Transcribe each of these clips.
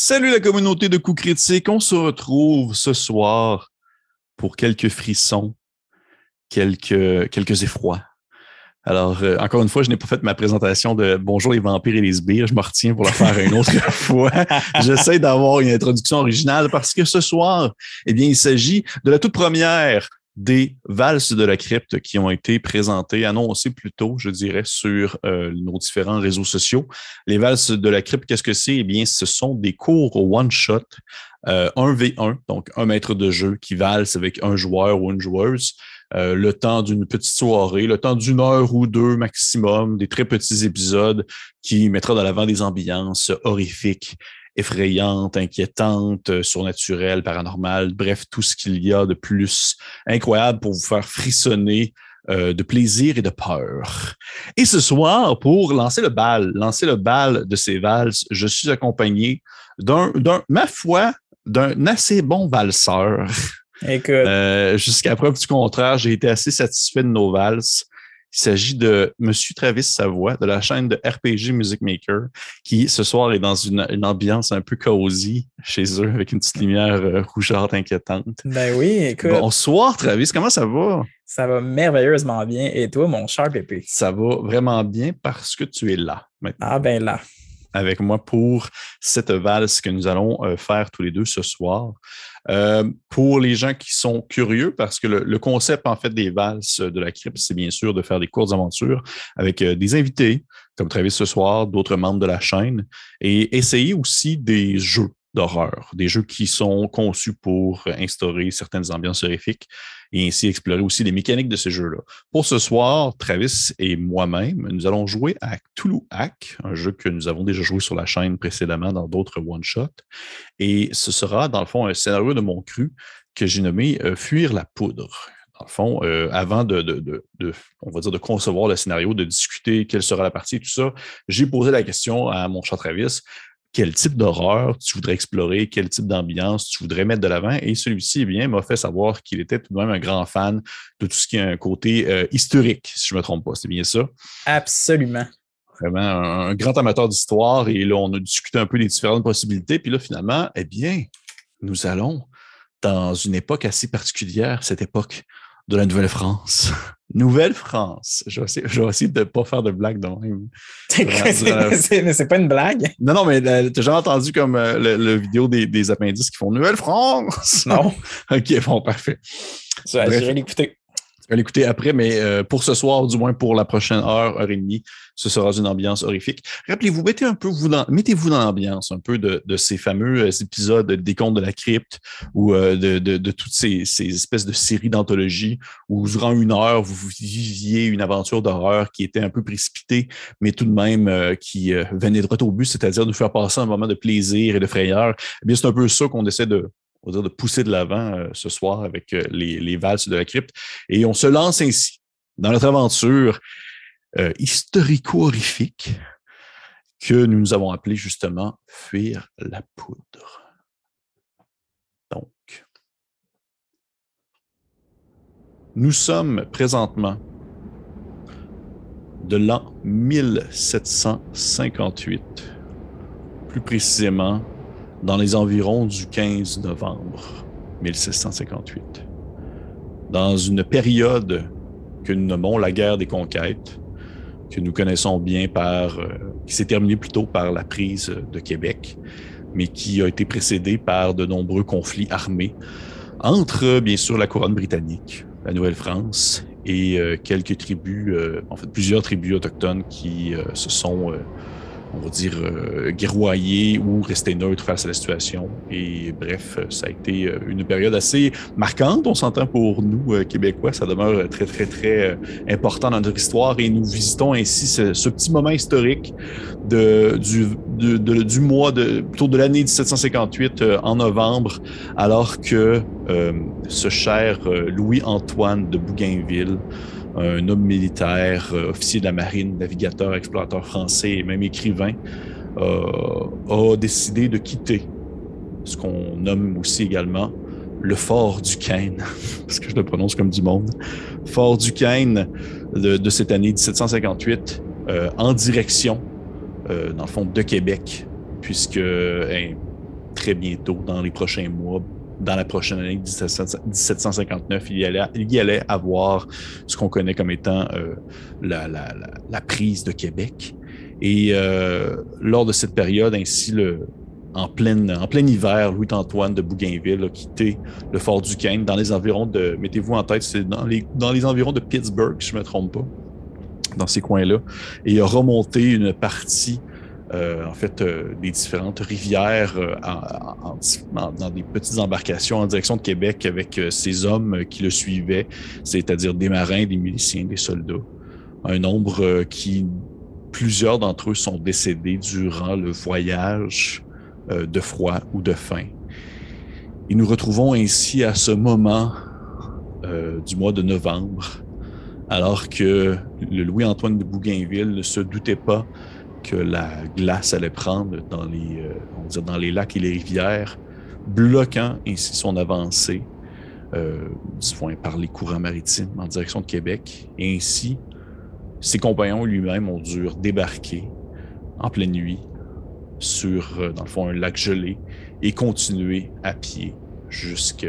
Salut la communauté de coups critiques, on se retrouve ce soir pour quelques frissons, quelques effrois. Alors, encore une fois, je n'ai pas fait ma présentation de Bonjour les vampires et les sbires, je me retiens pour la faire une autre fois. J'essaie d'avoir une introduction originale parce que ce soir, eh bien, il s'agit de la toute première des valses de la crypte qui ont été présentées, annoncées plus tôt, je dirais, sur nos différents réseaux sociaux. Les valses de la crypte, qu'est-ce que c'est? Eh bien, ce sont des cours one-shot, 1v1, donc un maître de jeu qui valse avec un joueur ou une joueuse, le temps d'une petite soirée, le temps d'une heure ou deux maximum, des très petits épisodes qui mettra de l'avant des ambiances horrifiques, effrayantes, inquiétantes, surnaturelles, paranormales, bref, tout ce qu'il y a de plus incroyable pour vous faire frissonner de plaisir et de peur. Et ce soir, pour lancer le bal de ces valses, je suis accompagné ma foi, d'un assez bon valseur. Écoute. Jusqu'à preuve du contraire, j'ai été assez satisfait de nos valses. Il s'agit de Monsieur Travis Savoie, de la chaîne de RPG Music Maker, qui ce soir est dans une ambiance un peu cosy chez eux, avec une petite lumière rougeâtre inquiétante. Ben oui, écoute. Bonsoir Travis, comment ça va? Ça va merveilleusement bien. Et toi, mon cher Pépé? Ça va vraiment bien parce que tu es là maintenant. Ah ben là. Avec moi pour cette valse que nous allons faire tous les deux ce soir. Pour les gens qui sont curieux, parce que le concept en fait des valses de la crypte, c'est bien sûr de faire des courtes aventures avec des invités, comme Travis ce soir, d'autres membres de la chaîne, et essayer aussi des jeux d'horreur, des jeux qui sont conçus pour instaurer certaines ambiances horrifiques et ainsi explorer aussi les mécaniques de ces jeux-là. Pour ce soir, Travis et moi-même, nous allons jouer à Cthulhu Hack, un jeu que nous avons déjà joué sur la chaîne précédemment dans d'autres one-shots. Et ce sera, dans le fond, un scénario de mon cru que j'ai nommé Fuir la poudre. Dans le fond, avant on va dire, de concevoir le scénario, de discuter quelle sera la partie et tout ça, j'ai posé la question à mon cher Travis, quel type d'horreur tu voudrais explorer, quel type d'ambiance tu voudrais mettre de l'avant. Et celui-ci, eh bien, m'a fait savoir qu'il était tout de même un grand fan de tout ce qui est un côté historique, si je ne me trompe pas. C'est bien ça? Absolument. Vraiment un grand amateur d'histoire. Et là, on a discuté un peu des différentes possibilités. Puis là, finalement, eh bien, nous allons dans une époque assez particulière, cette époque de la Nouvelle-France. Nouvelle-France. Je vais essayer de ne pas faire de blague de même. C'est pas une blague? Non, mais t'as jamais entendu comme le vidéo des appendices qui font Nouvelle-France? Non. OK, bon, parfait. Je vais l'écouter. Je vais l'écouter après, mais pour ce soir, du moins pour la prochaine heure et demie, ce sera une ambiance horrifique. Rappelez-vous, mettez-vous dans l'ambiance un peu de ces fameux épisodes des Contes de la crypte ou de toutes ces espèces de séries d'anthologie où durant une heure, vous viviez une aventure d'horreur qui était un peu précipitée, mais tout de même qui venait droit au but, c'est-à-dire nous faire passer un moment de plaisir et de frayeur. Eh bien, c'est un peu ça qu'on essaie de pousser de l'avant ce soir avec les valses de la crypte. Et on se lance ainsi dans notre aventure historico-horrifique que nous avons appelée justement « Fuir la poudre ». Donc, nous sommes présentement de l'an 1758, plus précisément dans les environs du 15 novembre 1758, dans une période que nous nommons la guerre des conquêtes, que nous connaissons bien qui s'est terminée plutôt par la prise de Québec, mais qui a été précédée par de nombreux conflits armés entre, bien sûr, la couronne britannique, la Nouvelle-France, et quelques tribus, en fait plusieurs tribus autochtones qui se sont on va dire, guerroyer ou rester neutre face à la situation. Et bref, ça a été une période assez marquante, on s'entend pour nous, Québécois. Ça demeure très, très, très important dans notre histoire et nous visitons ainsi ce petit moment historique du mois, plutôt de l'année 1758 en novembre, alors que ce cher Louis-Antoine de Bougainville, un homme militaire, officier de la marine, navigateur, explorateur français et même écrivain, a décidé de quitter ce qu'on nomme aussi également le Fort Duquesne, parce que je le prononce comme du monde, Fort Duquesne de cette année 1758, en direction, dans le fond, de Québec, puisque très bientôt, dans les prochains mois, dans la prochaine année 1759, il y allait avoir ce qu'on connaît comme étant la prise de Québec. Et lors de cette période, ainsi en plein hiver, Louis-Antoine de Bougainville a quitté le fort Duquesne dans les environs de, mettez-vous en tête, c'est dans les environs de Pittsburgh, si je ne me trompe pas, dans ces coins-là, et a remonté une partie des différentes rivières dans des petites embarcations en direction de Québec avec ces hommes qui le suivaient, c'est-à-dire des marins, des miliciens, des soldats. Un nombre plusieurs d'entre eux sont décédés durant le voyage de froid ou de faim. Et nous retrouvons ainsi à ce moment du mois de novembre, alors que le Louis-Antoine de Bougainville ne se doutait pas que la glace allait prendre dans les lacs et les rivières, bloquant ainsi son avancée par les courants maritimes en direction de Québec. Et ainsi, ses compagnons lui-même ont dû débarquer en pleine nuit sur, dans le fond, un lac gelé et continuer à pied jusqu'à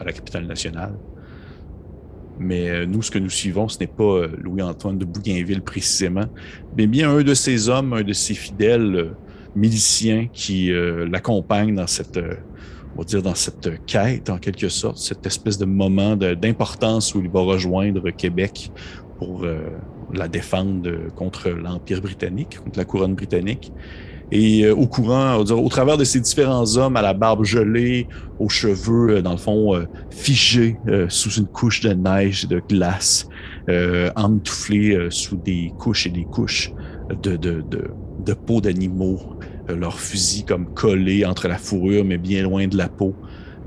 la capitale nationale. Mais nous, ce que nous suivons, ce n'est pas Louis-Antoine de Bougainville précisément, mais bien un de ses hommes, un de ses fidèles miliciens qui l'accompagne dans cette, on va dire, dans cette quête, en quelque sorte, cette espèce de moment d'importance où il va rejoindre Québec pour la défendre contre l'Empire britannique, contre la couronne britannique. Et au travers de ces différents hommes à la barbe gelée, aux cheveux, dans le fond, figés sous une couche de neige et de glace, emmitouflés sous des couches et des couches de peau d'animaux, leurs fusils comme collés entre la fourrure, mais bien loin de la peau,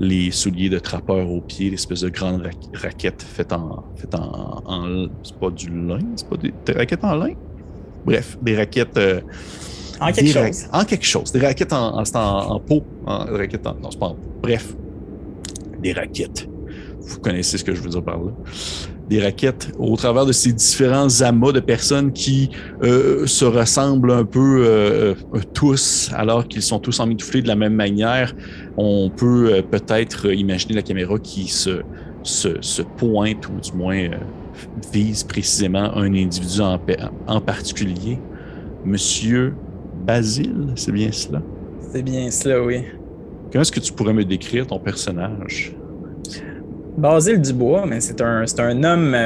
les souliers de trappeurs aux pieds, l'espèce de grande raquette faite en c'est pas du lin, c'est pas des raquettes en lin? Bref, des raquettes... En quelque chose. Des raquettes en peau. Non, c'est pas en peau. Bref, des raquettes. Vous connaissez ce que je veux dire par là. Des raquettes au travers de ces différents amas de personnes qui se ressemblent un peu tous, alors qu'ils sont tous emmitouflés de la même manière. On peut peut-être imaginer la caméra qui se pointe, ou du moins vise précisément un individu en particulier. Monsieur Basile, c'est bien cela? C'est bien cela, oui. Comment est-ce que tu pourrais me décrire ton personnage? Basile Dubois, mais c'est un homme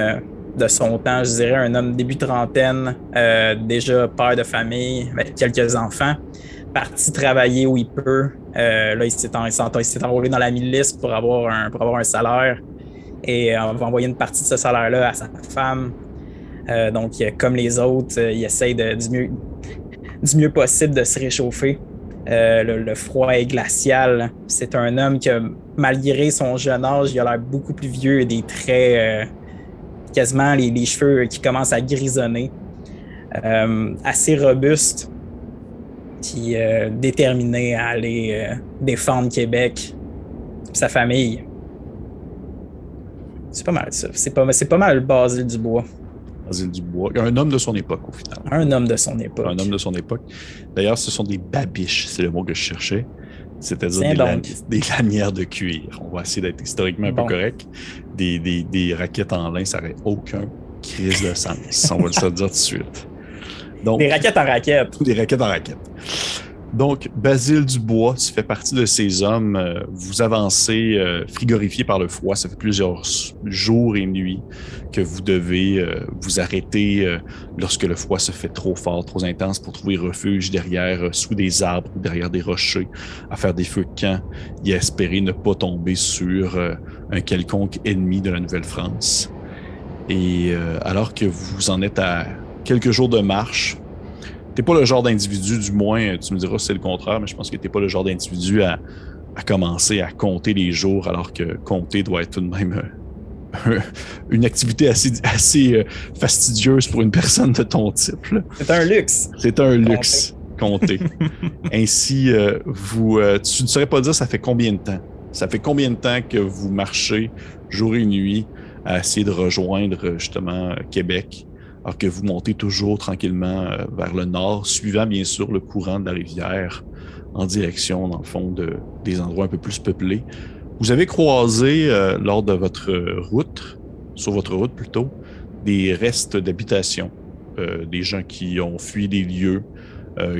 de son temps, je dirais, un homme début trentaine, déjà père de famille, avec quelques enfants, parti travailler où il peut. Là, il s'est enrôlé dans la milice pour avoir un salaire, et on va envoyer une partie de ce salaire-là à sa femme. Donc, comme les autres, il essaye du mieux possible de se réchauffer. Le froid est glacial. C'est un homme qui, malgré son jeune âge, il a l'air beaucoup plus vieux et des traits, quasiment les cheveux qui commencent à grisonner. Assez robuste, qui est déterminé à aller défendre Québec et sa famille. C'est pas mal ça. C'est pas mal Basile Dubois. Basile Dubois, un homme de son époque, au final. Un homme de son époque. Un homme de son époque. D'ailleurs, ce sont des babiches, c'est le mot que je cherchais. C'est-à-dire des lanières de cuir. On va essayer d'être historiquement un peu correct. Des raquettes en lin, ça n'aurait aucun crise de sens. On va le dire tout de suite. Donc, des raquettes en raquettes. Des raquettes en raquettes. Donc, Basile Dubois, tu fais partie de ces hommes. Vous avancez frigorifié par le froid. Ça fait plusieurs jours et nuits que vous devez vous arrêter lorsque le froid se fait trop fort, trop intense, pour trouver refuge derrière, sous des arbres, derrière des rochers, à faire des feux de camp et à espérer ne pas tomber sur un quelconque ennemi de la Nouvelle-France. Et alors que vous en êtes à quelques jours de marche, t'es pas le genre d'individu, du moins, tu me diras si c'est le contraire, mais je pense que t'es pas le genre d'individu à commencer à compter les jours, alors que compter doit être tout de même une activité assez fastidieuse pour une personne de ton type. Là. C'est un luxe. C'est un luxe, compter. Ainsi, tu ne saurais pas dire ça fait combien de temps. Ça fait combien de temps que vous marchez jour et nuit à essayer de rejoindre justement Québec, alors que vous montez toujours tranquillement vers le nord, suivant bien sûr le courant de la rivière en direction, dans le fond, des endroits un peu plus peuplés. Vous avez croisé, lors de votre route, sur votre route plutôt, des restes d'habitation, des gens qui ont fui des lieux,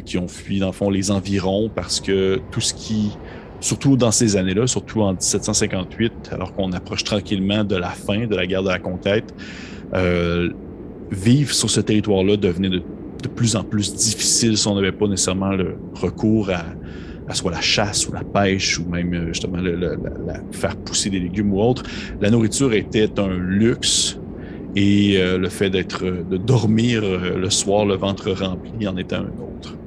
qui ont fui, dans le fond, les environs, parce que tout ce qui, surtout dans ces années-là, surtout en 1758, alors qu'on approche tranquillement de la fin de la guerre de la conquête, vivre sur ce territoire-là devenait de plus en plus difficile si on n'avait pas nécessairement le recours à soit la chasse ou la pêche ou même justement faire pousser des légumes ou autre. La nourriture était un luxe et le fait de dormir le soir, le ventre rempli, en était un autre.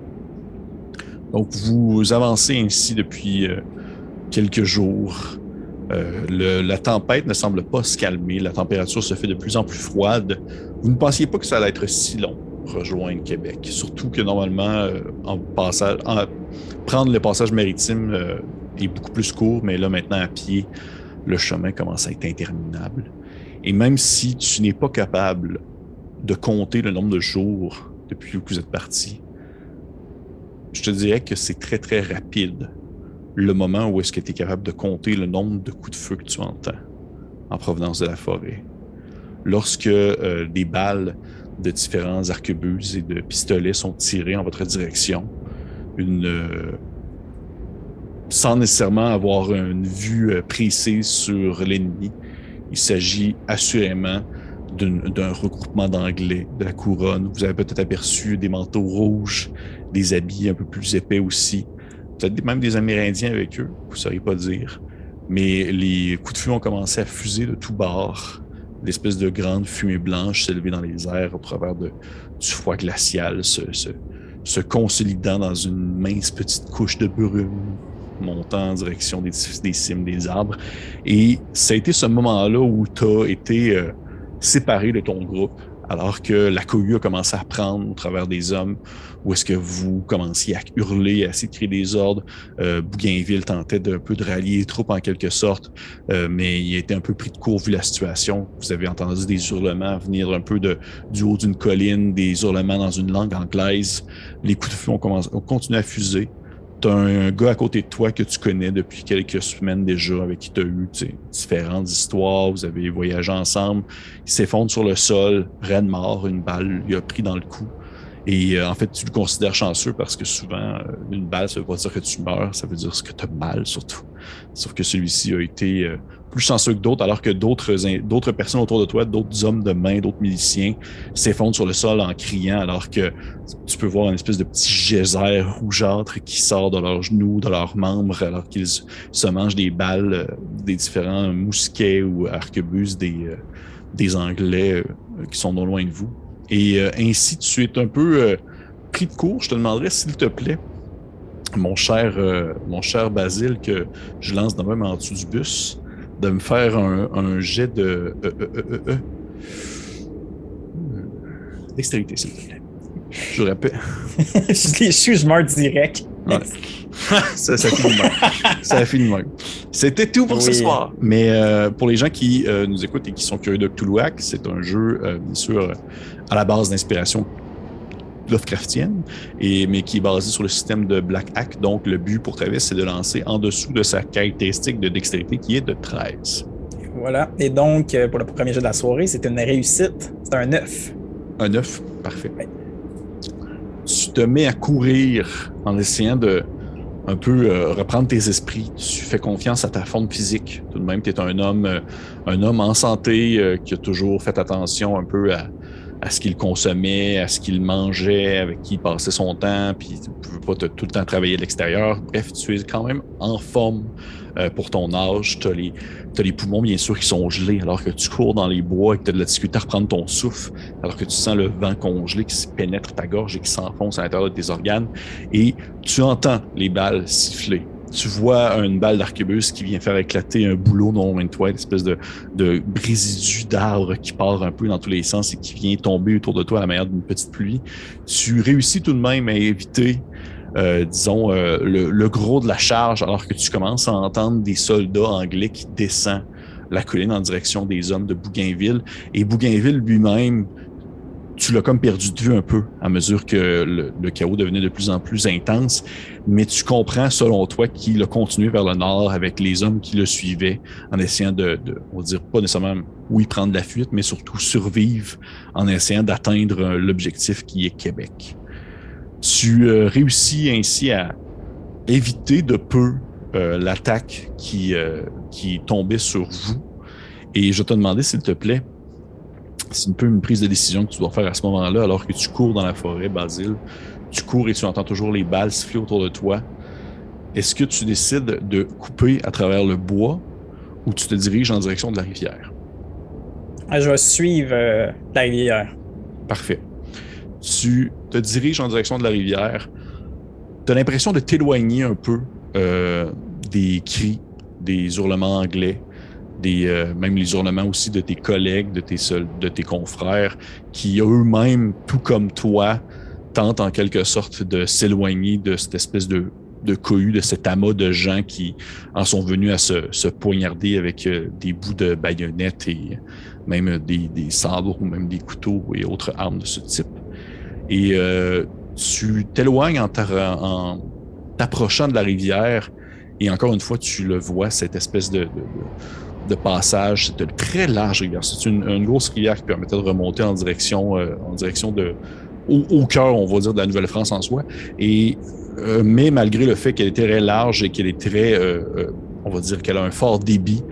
Donc, vous avancez ainsi depuis quelques jours. La tempête ne semble pas se calmer. La température se fait de plus en plus froide. Vous ne pensiez pas que ça allait être si long, rejoindre Québec. Surtout que normalement, prendre le passage maritime est beaucoup plus court, mais là, maintenant, à pied, le chemin commence à être interminable. Et même si tu n'es pas capable de compter le nombre de jours depuis que vous êtes parti, je te dirais que c'est très, très rapide le moment où est-ce que tu es capable de compter le nombre de coups de feu que tu entends en provenance de la forêt. Lorsque des balles de différents arquebuses et de pistolets sont tirés en votre direction, sans nécessairement avoir une vue précise sur l'ennemi, il s'agit assurément d'un regroupement d'Anglais de la couronne. Vous avez peut-être aperçu des manteaux rouges, des habits un peu plus épais aussi. Peut-être même des Amérindiens avec eux, vous ne sauriez pas dire. Mais les coups de feu ont commencé à fuser de tous bords. L'espèce de grande fumée blanche s'élevait dans les airs au travers du froid glacial, se consolidant dans une mince petite couche de brume montant en direction des cimes des arbres. Et ça a été ce moment-là où tu as été séparé de ton groupe, alors que la cohue a commencé à prendre au travers des hommes, où est-ce que vous commenciez à hurler, à essayer de créer des ordres. Bougainville tentait d'un peu de rallier les troupes en quelque sorte, mais il a été un peu pris de court vu la situation. Vous avez entendu des hurlements venir un peu du haut d'une colline, des hurlements dans une langue anglaise. Les coups de feu ont continué à fuser. Tu as un gars à côté de toi que tu connais depuis quelques semaines déjà, avec qui tu as eu différentes histoires, vous avez voyagé ensemble. Il s'effondre sur le sol, raide mort, une balle lui a pris dans le cou. Et en fait, tu le considères chanceux parce que souvent, une balle, ça veut pas dire que tu meurs, ça veut dire que tu as mal surtout. Sauf que celui-ci a été plus chanceux que d'autres, alors que d'autres personnes autour de toi, d'autres hommes de main, d'autres miliciens, s'effondrent sur le sol en criant, alors que tu peux voir une espèce de petit geyser rougeâtre qui sort de leurs genoux, de leurs membres, alors qu'ils se mangent des balles, des différents mousquets ou arquebuses des Anglais qui sont non loin de vous. Et ainsi, tu es un peu pris de court. Je te demanderais, s'il te plaît, mon cher Basile, que je lance de même en dessous du bus, de me faire un jet de dextérité, s'il te plaît. Je répète. Je suis smart direct. Ouais. ça finit de même. Ça finit de même. C'était tout pour ce soir. Mais pour les gens qui nous écoutent et qui sont curieux de Cthulhuac, c'est un jeu, bien sûr, à la base d'inspiration Lovecraftienne, mais qui est basé sur le système de Black Hack. Donc, le but pour Travis, c'est de lancer en dessous de sa caractéristique de dextérité qui est de 13. Voilà. Et donc, pour le premier jeu de la soirée, c'est une réussite. C'est un 9. Un 9, parfait. Ouais. Tu te mets à courir en essayant de un peu reprendre tes esprits. Tu fais confiance à ta forme physique. Tout de même, tu es un homme en santé qui a toujours fait attention un peu à ce qu'il consommait, à ce qu'il mangeait, avec qui il passait son temps, puis tu ne peux pas tout le temps travailler à l'extérieur. Bref, tu es quand même en forme pour ton âge. Tu as les poumons, bien sûr, qui sont gelés, alors que tu cours dans les bois et que tu as de la difficulté à reprendre ton souffle, alors que tu sens le vent congelé qui pénètre ta gorge et qui s'enfonce à l'intérieur de tes organes. Et tu entends les balles siffler. Tu vois une balle d'arquebuse qui vient faire éclater un bouleau non loin de toi, une espèce de résidu d'arbre qui part un peu dans tous les sens et qui vient tomber autour de toi à la manière d'une petite pluie. Tu réussis tout de même à éviter, le gros de la charge, alors que tu commences à entendre des soldats anglais qui descendent la colline en direction des hommes de Bougainville. Et Bougainville lui-même, tu l'as comme perdu de vue un peu à mesure que le chaos devenait de plus en plus intense, mais tu comprends, selon toi, qu'il a continué vers le nord avec les hommes qui le suivaient en essayant on va dire, pas nécessairement, oui, prendre la fuite, mais surtout survivre en essayant d'atteindre l'objectif qui est Québec. Tu réussis ainsi à éviter de peu l'attaque qui tombait sur vous. Et je vais te demander, s'il te plaît, c'est un peu une prise de décision que tu dois faire à ce moment-là, alors que tu cours dans la forêt, Basile. Tu cours et tu entends toujours les balles siffler autour de toi. Est-ce que tu décides de couper à travers le bois ou tu te diriges en direction de la rivière? Je vais suivre la rivière. Parfait. Tu te diriges en direction de la rivière. Tu as l'impression de t'éloigner un peu des cris, des hurlements anglais, même les hurlements aussi de tes collègues, de tes confrères, qui eux-mêmes, tout comme toi, tentent en quelque sorte de s'éloigner de cette espèce de cohue, de cet amas de gens qui en sont venus à se poignarder avec des bouts de baïonnettes et même des sabres ou même des couteaux et autres armes de ce type. Et tu t'éloignes en t'approchant de la rivière et encore une fois, tu le vois, cette espèce de passage. C'est une très large rivière. C'est une grosse rivière qui permettait de remonter en direction au cœur, on va dire, de la Nouvelle-France en soi. Mais malgré le fait qu'elle est très large et qu'elle est très, on va dire qu'elle a un fort débit,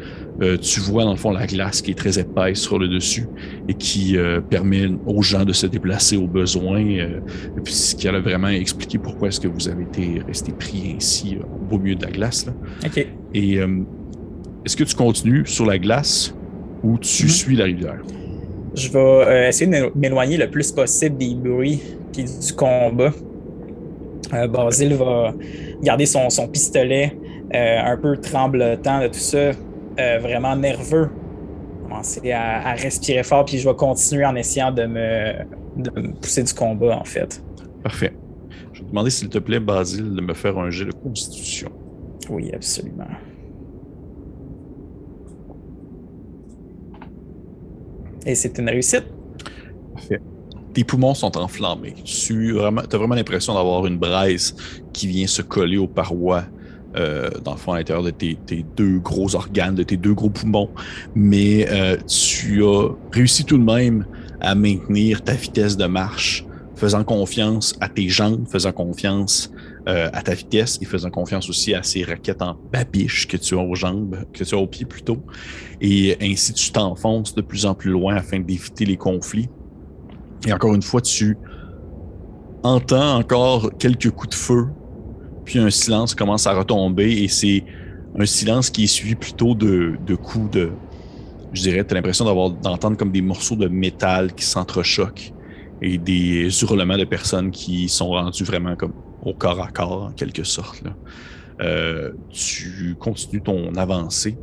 tu vois dans le fond la glace qui est très épaisse sur le dessus et qui permet aux gens de se déplacer au besoin. Et puis ce qui a vraiment expliqué pourquoi est-ce que vous avez été resté pris ainsi au beau milieu de la glace. Là. OK. Et est-ce que tu continues sur la glace ou tu suis la rivière? Je vais essayer de m'éloigner le plus possible des bruits et du combat. Basile va garder son pistolet un peu tremblotant de tout ça, vraiment nerveux. Commencer à respirer fort, puis je vais continuer en essayant de me pousser du combat, en fait. Parfait. Je vais te demander, s'il te plaît, Basile, de me faire un jet de constitution. Oui, absolument. Et c'est une réussite. Parfait. Tes poumons sont enflammés. Tu as vraiment l'impression d'avoir une braise qui vient se coller aux parois, dans le fond, à l'intérieur de tes deux gros organes, de tes deux gros poumons. Mais tu as réussi tout de même à maintenir ta vitesse de marche, faisant confiance à tes jambes, faisant confiance à ta vitesse et faisant confiance aussi à ces raquettes en babiche que tu as aux jambes, que tu as aux pieds plutôt. Et ainsi, tu t'enfonces de plus en plus loin afin d'éviter les conflits. Et encore une fois, tu entends encore quelques coups de feu, puis un silence commence à retomber et c'est un silence qui est suivi plutôt de coups de... Je dirais, tu as l'impression d'entendre comme des morceaux de métal qui s'entrechoquent et des hurlements de personnes qui sont rendus vraiment comme au corps à corps, en quelque sorte. Là. Tu continues ton avancée.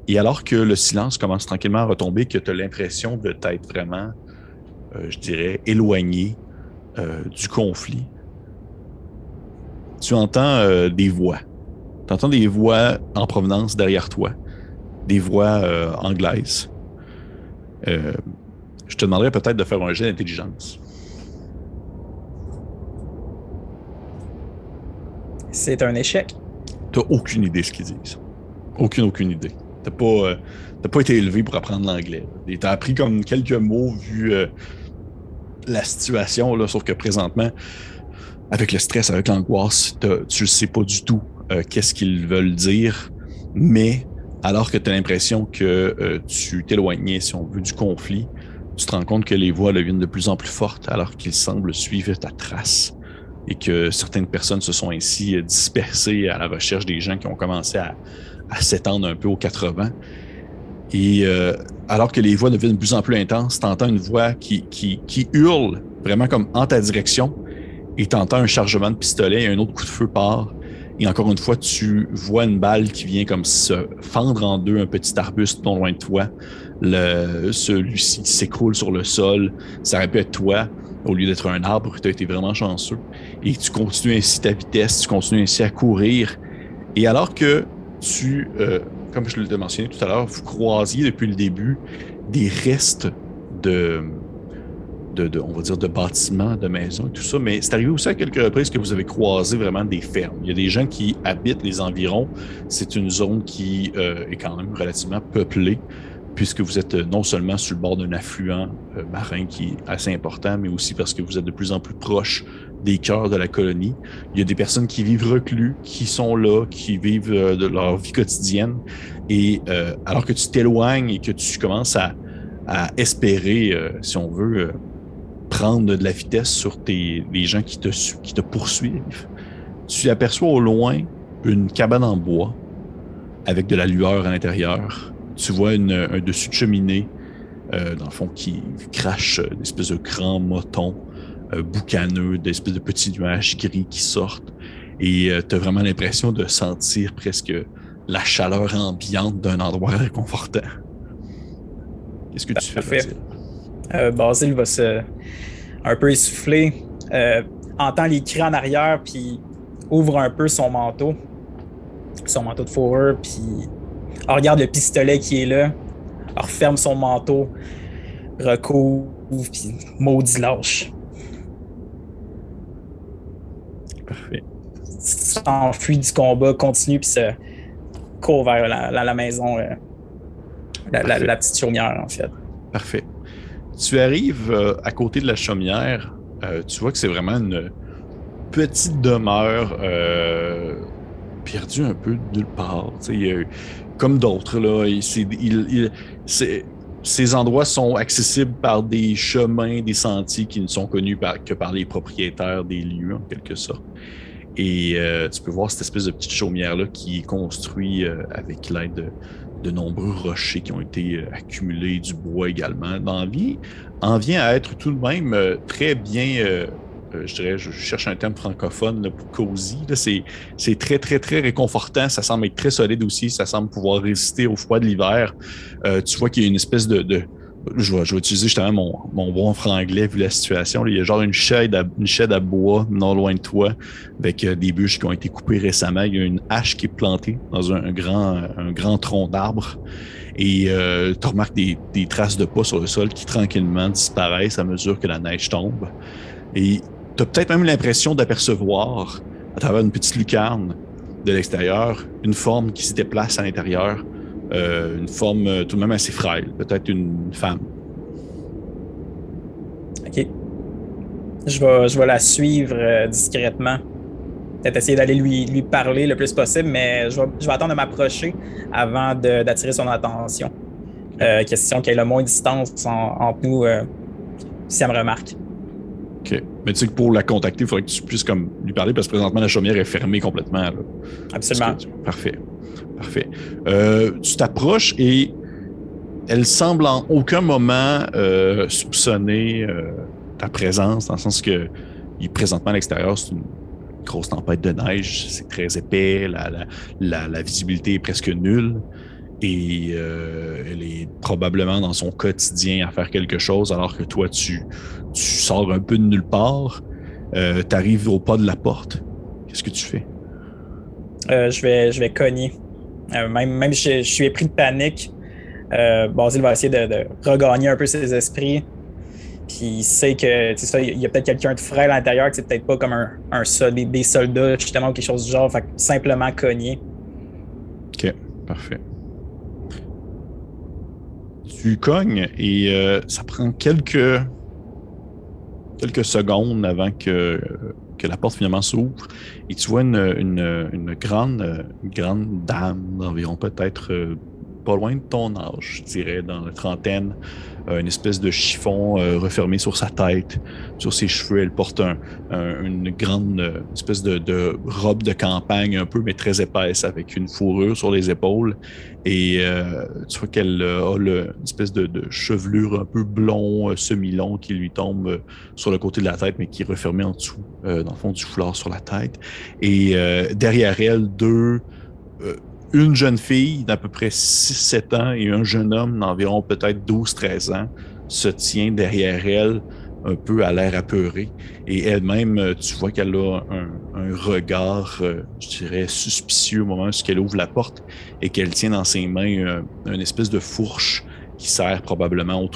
Et alors que le silence commence tranquillement à retomber, que tu as l'impression de t'être vraiment, je dirais, éloigné du conflit, tu entends des voix. Tu entends des voix en provenance derrière toi, des voix anglaises. Je te demanderais peut-être de faire un jet d'intelligence. C'est un échec. T'as aucune idée de ce qu'ils disent. Aucune idée. T'as pas été élevé pour apprendre l'anglais. T'as appris comme quelques mots vu la situation, là, sauf que présentement, avec le stress, avec l'angoisse, tu ne sais pas du tout qu'est-ce qu'ils veulent dire, mais alors que tu as l'impression que tu t'éloignais, si on veut, du conflit, tu te rends compte que les voix deviennent de plus en plus fortes alors qu'ils semblent suivre ta trace et que certaines personnes se sont ainsi dispersées à la recherche des gens qui ont commencé à s'étendre un peu aux 80. Et alors que les voix deviennent de plus en plus intenses, tu entends une voix qui hurle vraiment comme en ta direction et tu entends un chargement de pistolet et un autre coup de feu part. Et encore une fois, tu vois une balle qui vient comme se fendre en deux un petit arbuste non loin de toi. Celui-ci s'écroule sur le sol. Ça aurait pu être toi au lieu d'être un arbre. Tu as été vraiment chanceux. Et tu continues ainsi ta vitesse, tu continues ainsi à courir. Et alors que comme je l'ai mentionné tout à l'heure, vous croisiez depuis le début des restes on va dire, de bâtiments, de maisons et tout ça, mais c'est arrivé aussi à quelques reprises que vous avez croisé vraiment des fermes. Il y a des gens qui habitent les environs. C'est une zone qui est quand même relativement peuplée, puisque vous êtes non seulement sur le bord d'un affluent marin qui est assez important, mais aussi parce que vous êtes de plus en plus proche des cœurs de la colonie. Il y a des personnes qui vivent reclus, qui sont là, qui vivent de leur vie quotidienne. Et alors que tu t'éloignes et que tu commences à espérer, si on veut, prendre de la vitesse sur les gens qui te poursuivent, tu aperçois au loin une cabane en bois avec de la lueur à l'intérieur. Tu vois un dessus de cheminée, dans le fond, qui crache des espèces de grands motons boucaneux, des espèces de petits nuages gris qui sortent. Et tu as vraiment l'impression de sentir presque la chaleur ambiante d'un endroit réconfortant. Qu'est-ce que tu fais, Basile? Basile va un peu essouffler, entend les cris en arrière, puis ouvre un peu son manteau de fourrure, puis regarde le pistolet qui est là, referme son manteau, recouvre, puis maudit lâche. Parfait. S'enfuit du combat, continue, puis se court vers la maison, la petite chaumière, en fait. Parfait. Tu arrives à côté de la chaumière, tu vois que c'est vraiment une petite demeure perdue un peu de nulle part. Comme d'autres, là, ces endroits sont accessibles par des chemins, des sentiers qui ne sont connus que par les propriétaires des lieux, en quelque sorte. Et tu peux voir cette espèce de petite chaumière-là qui est construite avec l'aide de nombreux rochers qui ont été accumulés, du bois également. En vient à être tout de même très bien, je dirais, je cherche un terme francophone là, pour cosy. Là, c'est très, très, très réconfortant. Ça semble être très solide aussi. Ça semble pouvoir résister au froid de l'hiver. Tu vois qu'il y a une espèce je vais utiliser justement mon bon franglais vu la situation. Là. Il y a genre une chaîne à bois non loin de toi avec des bûches qui ont été coupées récemment. Il y a une hache qui est plantée dans un grand tronc d'arbre. Et tu remarques des traces de pas sur le sol qui tranquillement disparaissent à mesure que la neige tombe. Et tu as peut-être même l'impression d'apercevoir à travers une petite lucarne de l'extérieur une forme qui se déplace à l'intérieur. Une forme tout de même assez frêle, peut-être une femme. OK. Je vais la suivre discrètement. Peut-être essayer d'aller lui parler le plus possible, mais je vais attendre de m'approcher avant d'attirer son attention. Question qu'il y ait le moins de distance entre nous si elle me remarque. OK. Mais tu sais que pour la contacter, il faudrait que tu puisses comme lui parler parce que présentement, la chaumière est fermée complètement. Là. Absolument. Parfait. Tu t'approches et elle semble en aucun moment soupçonner ta présence, dans le sens que présentement à l'extérieur, c'est une grosse tempête de neige, c'est très épais, la visibilité est presque nulle et elle est probablement dans son quotidien à faire quelque chose alors que toi, tu sors un peu de nulle part, tu arrives au pas de la porte. Qu'est-ce que tu fais? Je vais cogner. Même je suis épris de panique. Basile va essayer de regagner un peu ses esprits. Puis il sait que il y a peut-être quelqu'un de frais à l'intérieur, que c'est peut-être pas comme des soldats, justement, ou quelque chose du genre. Fait que simplement cogner. OK, parfait. Tu cognes et ça prend quelques secondes avant que la porte finalement s'ouvre et tu vois une grande dame d'environ peut-être pas loin de ton âge, je dirais, dans la trentaine, une espèce de chiffon refermé sur sa tête, sur ses cheveux. Elle porte une grande espèce de robe de campagne un peu, mais très épaisse, avec une fourrure sur les épaules. Et tu vois qu'elle a une espèce de chevelure un peu blond, semi-long, qui lui tombe sur le côté de la tête, mais qui est refermée en dessous, dans le fond du foulard sur la tête. Et derrière elle, une jeune fille d'à peu près 6-7 ans et un jeune homme d'environ peut-être 12-13 ans se tient derrière elle, un peu à l'air apeuré. Et elle-même, tu vois qu'elle a un regard, je dirais, suspicieux au moment où elle ouvre la porte et qu'elle tient dans ses mains une espèce de fourche qui sert probablement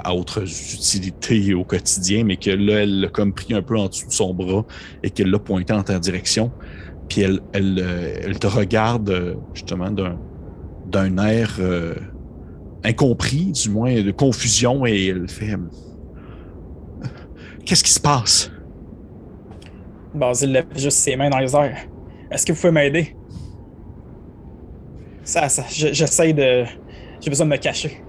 à autres utilités au quotidien, mais que là, elle l'a comme pris un peu en dessous de son bras et qu'elle l'a pointé en ta direction. Puis elle te regarde justement d'un air incompris, du moins de confusion, et elle fait qu'est-ce qui se passe? Basile lève juste ses mains dans les airs. Est-ce que vous pouvez m'aider? J'essaie de. J'ai besoin de me cacher.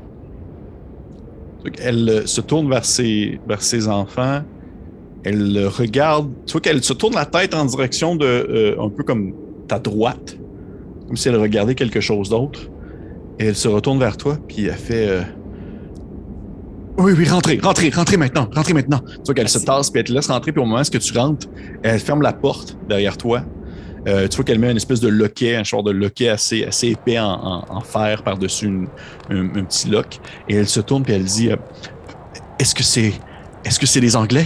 Elle se tourne vers ses enfants. Elle regarde. Tu vois qu'elle se tourne la tête en direction de un peu comme ta droite, comme si elle regardait quelque chose d'autre. Et elle se retourne vers toi, puis elle fait oui, rentrez maintenant. Tu vois qu'elle se tasse, puis elle te laisse rentrer, puis au moment où tu rentres, elle ferme la porte derrière toi. Tu vois qu'elle met une espèce de loquet, un genre de loquet assez épais en fer par-dessus un petit lock. Et elle se tourne, puis elle dit est-ce que c'est les Anglais?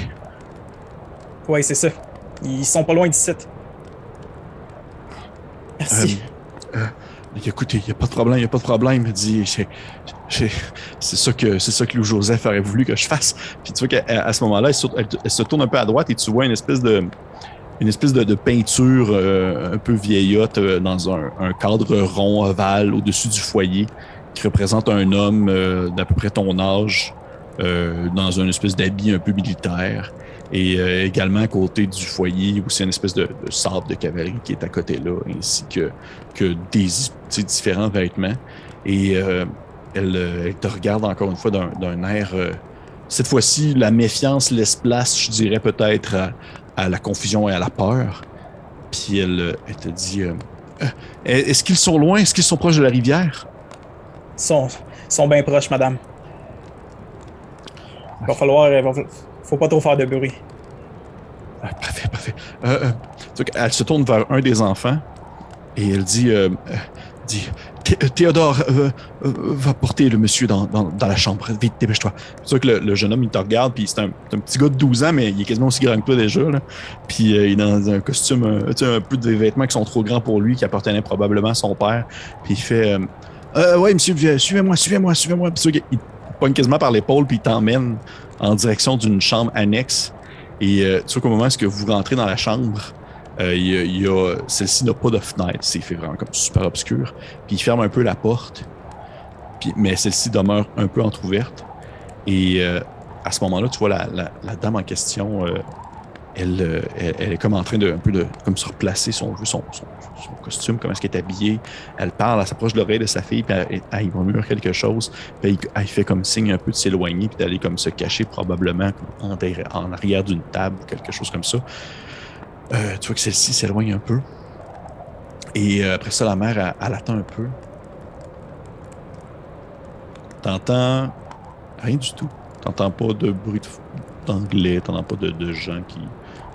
Oui, c'est ça. Ils sont pas loin d'ici. Merci. Écoutez, il n'y a pas de problème. Elle dit c'est ça que Louis Joseph aurait voulu que je fasse. Puis tu vois qu'à ce moment-là, elle se tourne un peu à droite et tu vois une espèce de peinture un peu vieillotte dans un cadre rond ovale au-dessus du foyer qui représente un homme d'à peu près ton âge dans une espèce d'habit un peu militaire. Et également à côté du foyer, aussi une espèce de sable de cavalerie qui est à côté là, ainsi que des différents vêtements. Et elle te regarde encore une fois d'un air... cette fois-ci, la méfiance laisse place, je dirais peut-être, à la confusion et à la peur. Puis elle te dit est-ce qu'ils sont loin? Est-ce qu'ils sont proches de la rivière? Ils sont bien proches, madame. Faut pas trop faire de bruit. Parfait. Elle se tourne vers un des enfants et elle dit Théodore, va porter le monsieur dans la chambre. Vite, dépêche-toi. C'est sûr que le jeune homme, il te regarde, puis c'est un petit gars de 12 ans, mais il est quasiment aussi grand que toi déjà. Là. Puis il est dans un costume, un peu des vêtements qui sont trop grands pour lui, qui appartenaient probablement à son père. Puis il fait ouais, monsieur, suivez-moi. Puis sûr qu'il te pogne quasiment par l'épaule, puis il t'emmène en direction d'une chambre annexe. Et tu vois qu'au moment où vous rentrez dans la chambre, celle-ci n'a pas de fenêtre, c'est fait vraiment comme super obscur. Puis il ferme un peu la porte, mais celle-ci demeure un peu entrouverte. Et à ce moment-là, tu vois la dame en question, elle est comme en train de comme se replacer son costume, comment est-ce qu'elle est habillée. Elle parle, elle s'approche de l'oreille de sa fille, puis elle murmure quelque chose. Puis elle fait comme signe un peu de s'éloigner, puis d'aller comme se cacher probablement en arrière d'une table ou quelque chose comme ça. Tu vois que celle-ci s'éloigne un peu. Et après ça, la mère, elle attend un peu. T'entends rien du tout. T'entends pas de bruit d'anglais, t'entends pas de gens qui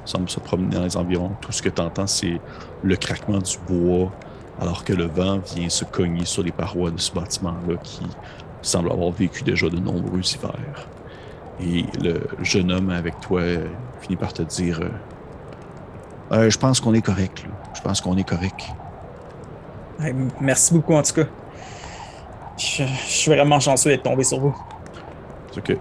semblent se promener dans les environs. Tout ce que t'entends, c'est le craquement du bois, alors que le vent vient se cogner sur les parois de ce bâtiment-là qui semble avoir vécu déjà de nombreux hivers. Et le jeune homme avec toi finit par te dire je pense qu'on est correct, là. Je pense qu'on est correct. Merci beaucoup, en tout cas. Je suis vraiment chanceux d'être tombé sur vous. Est-ce que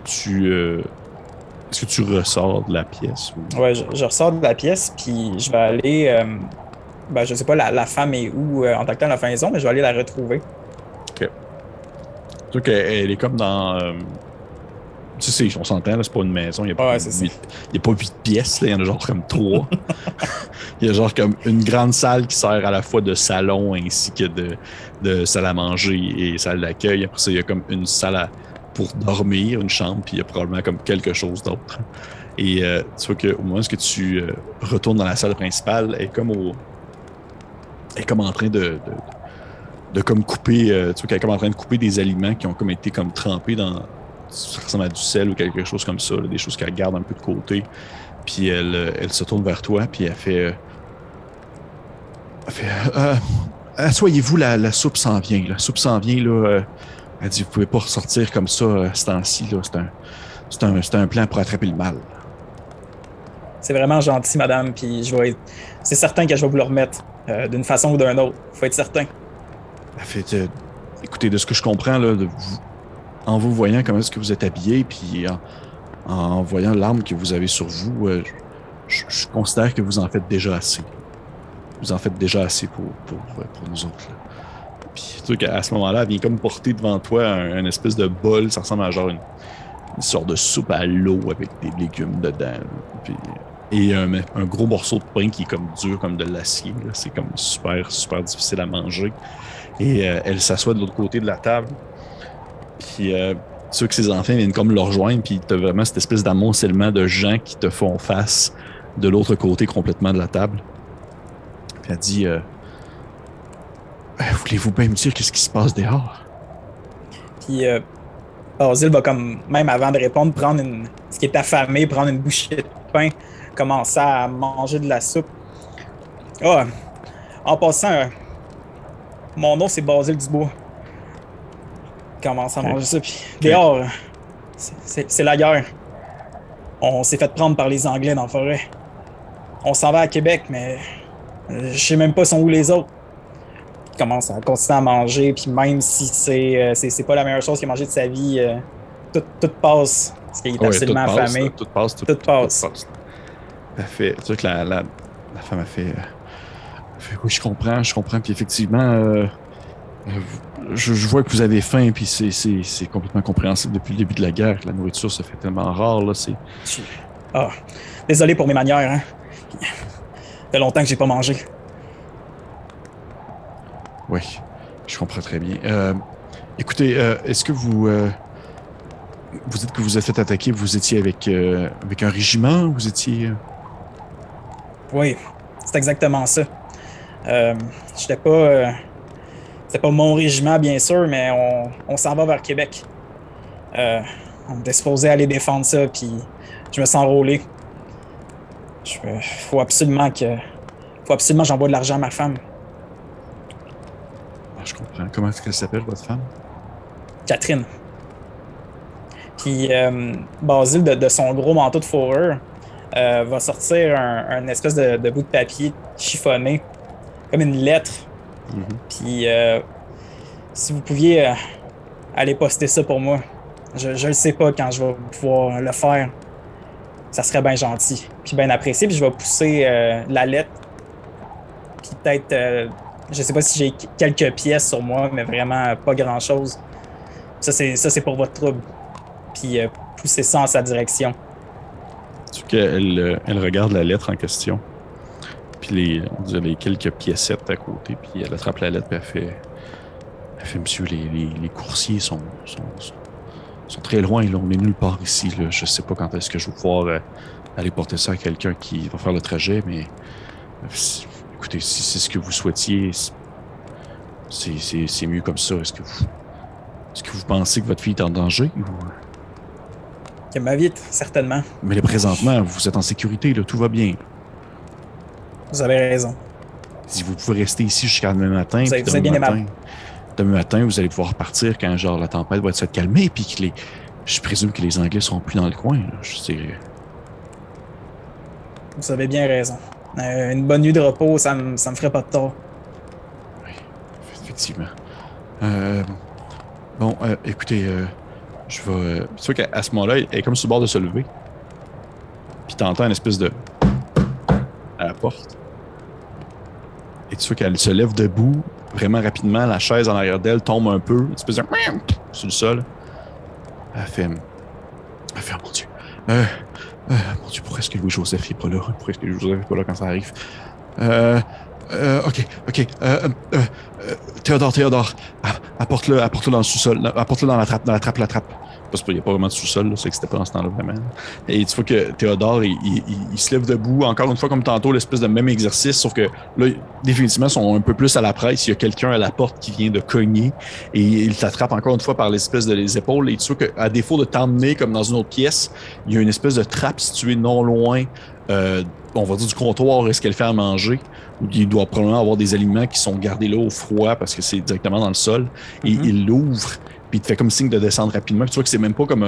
tu ressors de la pièce? Ou... Ouais, je ressors de la pièce, puis je vais aller... je sais pas, la femme est où en tant que telle à la maison, mais je vais aller la retrouver. OK. Tu qu'elle est comme dans... tu sais, on s'entend, là, c'est pas une maison, il n'y a pas 8 pièces, là, il y en a genre comme 3. Il y a genre comme une grande salle qui sert à la fois de salon ainsi que de salle à manger et salle d'accueil. Après ça, il y a comme une salle pour dormir, une chambre, puis il y a probablement comme quelque chose d'autre. Et tu vois qu'au moment où tu retournes dans la salle principale, elle est comme en train de comme couper, tu vois qu'elle est comme en train de couper des aliments qui ont comme été comme trempés dans... Ça ressemble à du sel ou quelque chose comme ça, là, des choses qu'elle garde un peu de côté. Puis elle se tourne vers toi, puis elle fait asseyez-vous, la soupe s'en vient. La soupe s'en vient, là. Elle dit, vous pouvez pas ressortir comme ça ce temps-ci, là. C'est un plan pour attraper le mal. C'est vraiment gentil, madame, puis c'est certain que je vais vous le remettre d'une façon ou d'une autre. Faut être certain. Elle fait, écoutez, de ce que je comprends, là, en vous voyant comment est-ce que vous êtes habillé, puis en voyant l'arme que vous avez sur vous, je considère que vous en faites déjà assez. Vous en faites déjà assez pour nous autres. Là. Puis tu sais qu'à ce moment-là, elle vient comme porter devant toi un espèce de bol, ça ressemble à genre une sorte de soupe à l'eau avec des légumes dedans. Puis, et un gros morceau de pain qui est comme dur comme de l'acier. Là. C'est comme super, super difficile à manger. Et elle s'assoit de l'autre côté de la table. Puis ceux que ses enfants viennent comme le rejoindre, puis t'as vraiment cette espèce d'amoncellement de gens qui te font face de l'autre côté complètement de la table. Puis elle dit voulez-vous bien me dire qu'est-ce qui se passe dehors? Puis Basile va comme, même avant de répondre, ce qui est affamé, prendre une bouchée de pain, commencer à manger de la soupe. Ah, en passant, mon nom c'est Basile Dubois. Il commence à manger ça, puis dehors, c'est la guerre. On s'est fait prendre par les Anglais dans la forêt. On s'en va à Québec, mais je sais même pas sont où les autres. Il commence à continuer à manger, puis même si c'est pas la meilleure chose qu'il a mangé de sa vie, tout passe. Parce qu'il est absolument affamé. Tout passe. Elle fait. Tu sais que la femme a fait. Oui, je comprends. Puis effectivement, je vois que vous avez faim, puis c'est complètement compréhensible depuis le début de la guerre. La nourriture se fait tellement rare, là. Désolé pour mes manières, hein. Ça fait longtemps que j'ai pas mangé. Oui, je comprends très bien. Écoutez, est-ce que vous dites que vous êtes fait attaquer, vous étiez avec un régiment, vous étiez... Oui, c'est exactement ça. J'étais pas... c'était pas mon régiment, bien sûr, mais on s'en va vers Québec. On était supposé aller défendre ça, puis je me sens enrôlé. Faut absolument que j'envoie de l'argent à ma femme. Je comprends. Comment est-ce qu'elle s'appelle, votre femme? Catherine. Puis Basile, de son gros manteau de fourrure, va sortir un espèce de bout de papier chiffonné, comme une lettre. Puis si vous pouviez aller poster ça pour moi, je le sais pas quand je vais pouvoir le faire. Ça serait bien gentil, puis bien apprécié. Puis je vais pousser la lettre. Puis peut-être... je sais pas si j'ai quelques pièces sur moi, mais vraiment pas grand-chose. Ça, c'est pour votre trouble. Puis poussez ça en sa direction. Tu qu'elle regarde la lettre en question. Puis les quelques piécettes à côté. Puis elle attrape la lettre et elle fait monsieur, les coursiers sont très loin. Là. On est nulle part ici. Là. Je sais pas quand est-ce que je vais pouvoir aller porter ça à quelqu'un qui va faire le trajet, mais écoutez, si c'est ce que vous souhaitiez, c'est mieux comme ça. Est-ce que vous pensez que votre fille est en danger? Ou... Que ma vie, certainement. Mais là, présentement, vous êtes en sécurité, là, tout va bien. Vous avez raison. Si vous pouvez rester ici jusqu'à demain matin, vous êtes bien aimable. Demain matin, vous allez pouvoir partir quand genre la tempête va se calmer, puis que je présume que les Anglais seront plus dans le coin. Là, Vous avez bien raison. Une bonne nuit de repos, ça me ferait pas de tort. Oui, effectivement. Bon, écoutez, je vais... C'est sûr qu'à ce moment-là, elle est comme sur le bord de se lever. Puis t'entends une espèce de... à la porte. Et tu vois qu'elle se lève debout, vraiment rapidement. La chaise en arrière d'elle tombe un peu. Une espèce de... sur le sol. Elle fait, oh mon Dieu. Mon Dieu, pourquoi est-ce que Louis-Joseph n'est pas là? Pourquoi est-ce que Louis-Joseph n'est pas là quand ça arrive? OK. Théodore. Apporte-le dans le sous-sol. Apporte-le dans la trappe. Parce qu'il n'y a pas vraiment de sous-sol, là, ça n'existait pas dans ce temps-là, vraiment. Et tu vois que Théodore, il se lève debout, encore une fois, comme tantôt, l'espèce de même exercice, sauf que là, définitivement, ils sont un peu plus à la presse. Il y a quelqu'un à la porte qui vient de cogner et il t'attrape encore une fois par l'espèce de les épaules. Et tu vois qu'à défaut de t'emmener comme dans une autre pièce, il y a une espèce de trappe située non loin, on va dire du comptoir, est-ce qu'elle fait à manger, où il doit probablement avoir des aliments qui sont gardés là au froid parce que c'est directement dans le sol. Et il l'ouvre. Puis il te fait comme signe de descendre rapidement. Puis tu vois que c'est même pas comme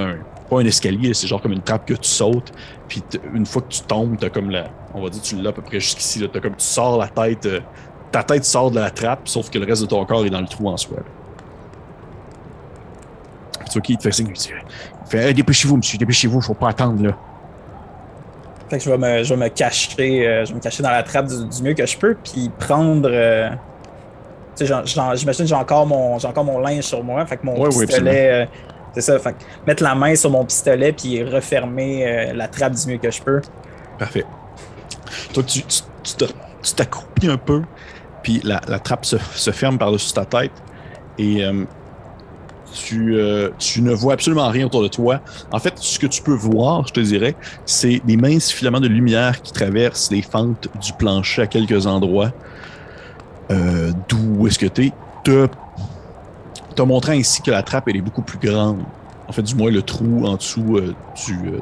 pas un escalier, c'est genre comme une trappe que tu sautes. Puis une fois que tu tombes, t'as comme on va dire tu l'as à peu près jusqu'ici, là, t'as comme tu sors la tête, ta tête sort de la trappe, sauf que le reste de ton corps est dans le trou en soi. Là. Tu vois qu'il te fait signe, il fait hey, dépêchez-vous, monsieur, dépêchez-vous, faut pas attendre là. Fait que je vais me cacher dans la trappe du mieux que je peux, puis prendre. Tu sais, j'imagine que j'ai encore mon linge sur moi, fait que mon pistolet. C'est ça, fait que mettre la main sur mon pistolet, puis refermer la trappe du mieux que je peux. Parfait. Toi, tu t'accroupis un peu, puis la trappe se ferme par-dessus ta tête, et tu ne vois absolument rien autour de toi. En fait, ce que tu peux voir, je te dirais, c'est des minces filaments de lumière qui traversent les fentes du plancher à quelques endroits. D'où est-ce que tu es? Te montrant ainsi que la trappe, elle est beaucoup plus grande. En fait, du moins, le trou en dessous de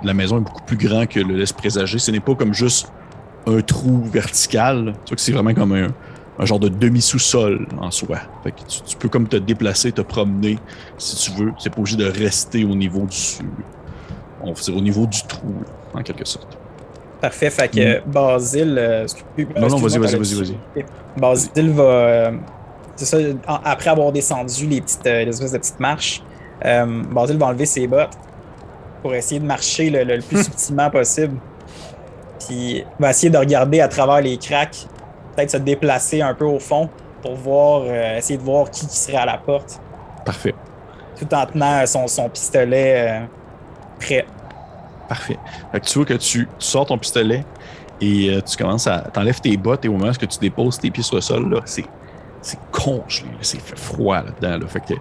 la maison est beaucoup plus grand que le laisse présager. Ce n'est pas comme juste un trou vertical. Tu vois que c'est vraiment comme un genre de demi-sous-sol en soi. Fait que tu peux comme te déplacer, te promener si tu veux. C'est pas obligé de rester au niveau au niveau du trou, là, en quelque sorte. Parfait. Fait que Basile... non, vas-y. Basile va... c'est ça, après avoir descendu les espèces de petites marches, Basile va enlever ses bottes pour essayer de marcher le plus subtilement possible. Puis va essayer de regarder à travers les cracks, peut-être se déplacer un peu au fond pour essayer de voir qui serait à la porte. Parfait. Tout en tenant son pistolet prêt. Parfait. Fait que tu vois que tu sors ton pistolet et tu commences t'enlèves tes bottes et au moment où tu déposes tes pieds sur le sol, là, c'est congelé, c'est froid là-dedans. Là. Fait que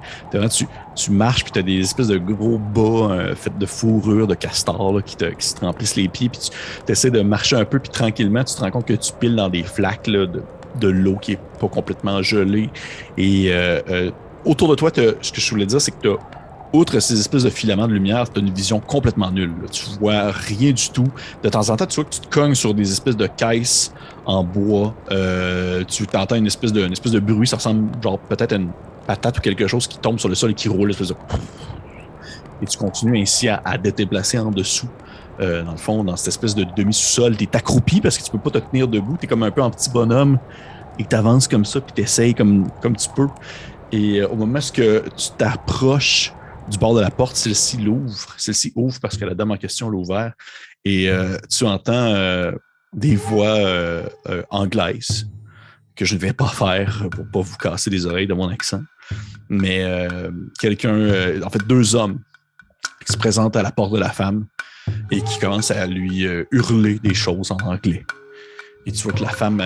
tu marches puis tu as des espèces de gros bas faits de fourrure, de castor là, qui se te remplissent les pieds. Puis tu essaies de marcher un peu puis tranquillement, tu te rends compte que tu piles dans des flaques là, de l'eau qui est pas complètement gelée. Et autour de toi, ce que je voulais dire, c'est que tu as, outre ces espèces de filaments de lumière, tu as une vision complètement nulle. Là. Tu vois rien du tout. De temps en temps, tu vois que tu te cognes sur des espèces de caisses en bois. Tu t'entends une espèce de bruit. Ça ressemble genre peut-être à une patate ou quelque chose qui tombe sur le sol et qui roule. Et tu continues ainsi à te déplacer en dessous. Dans le fond, dans cette espèce de demi-sous-sol, tu es accroupi parce que tu peux pas te tenir debout. Tu es comme un peu en petit bonhomme et tu avances comme ça puis tu essayes comme tu peux. Et au moment où tu t'approches du bord de la porte, celle-ci ouvre parce que la dame en question l'a ouvert. Et tu entends des voix anglaises que je ne vais pas faire pour pas vous casser les oreilles de mon accent. Mais en fait, deux hommes qui se présentent à la porte de la femme et qui commencent à lui hurler des choses en anglais. Et tu vois que la femme,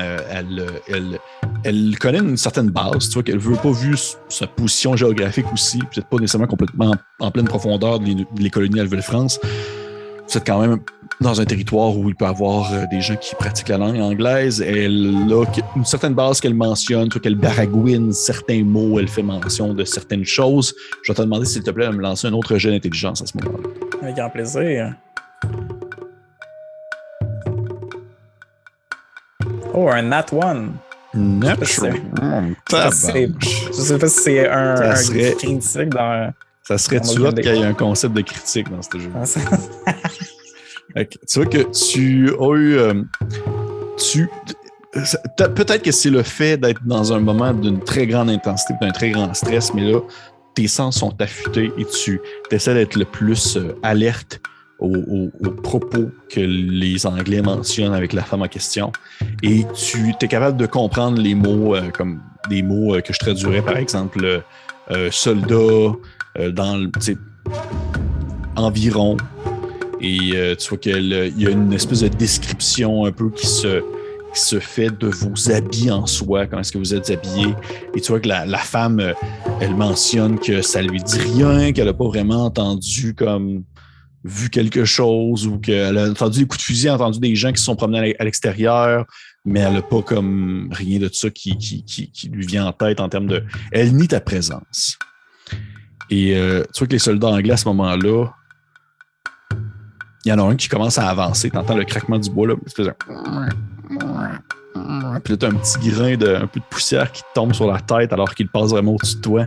elle connaît une certaine base. Tu vois qu'elle veut pas, vu sa position géographique aussi, peut-être pas nécessairement complètement en pleine profondeur des colonies de la Nouvelle-France. Vous êtes quand même dans un territoire où il peut y avoir des gens qui pratiquent la langue anglaise. Elle a une certaine base qu'elle mentionne, tu vois qu'elle baragouine certains mots, elle fait mention de certaines choses. Je vais te demander, s'il te plaît, de me lancer un autre jet d'intelligence à ce moment-là. Avec grand plaisir. Oh, un nat one. Natural. Je sais pas si c'est un critique dans... Ça serait-tu là qu'il y ait un concept de critique dans ce jeu? Tu vois que tu as eu... peut-être que c'est le fait d'être dans un moment d'une très grande intensité, d'un très grand stress, mais là, tes sens sont affûtés et tu essaies d'être le plus alerte aux propos que les Anglais mentionnent avec la femme en question. Et tu es capable de comprendre les mots comme des mots que je traduirais, par exemple, soldat, environ. Et tu vois qu'il y a une espèce de description un peu qui se fait de vos habits en soi, comment est-ce que vous êtes habillés. Et tu vois que la femme, elle mentionne que ça lui dit rien, qu'elle n'a pas vraiment entendu comme vu quelque chose ou qu'elle a entendu des coups de fusil, entendu des gens qui se sont promenés à l'extérieur, mais elle n'a pas comme rien de ça qui lui vient en tête en termes de... Elle nie ta présence. Et tu vois que les soldats anglais à ce moment-là, il y en a un qui commence à avancer. Tu entends le craquement du bois, là. Puis là, tu as un petit grain un peu de poussière qui tombe sur la tête alors qu'il passe vraiment au-dessus de toi.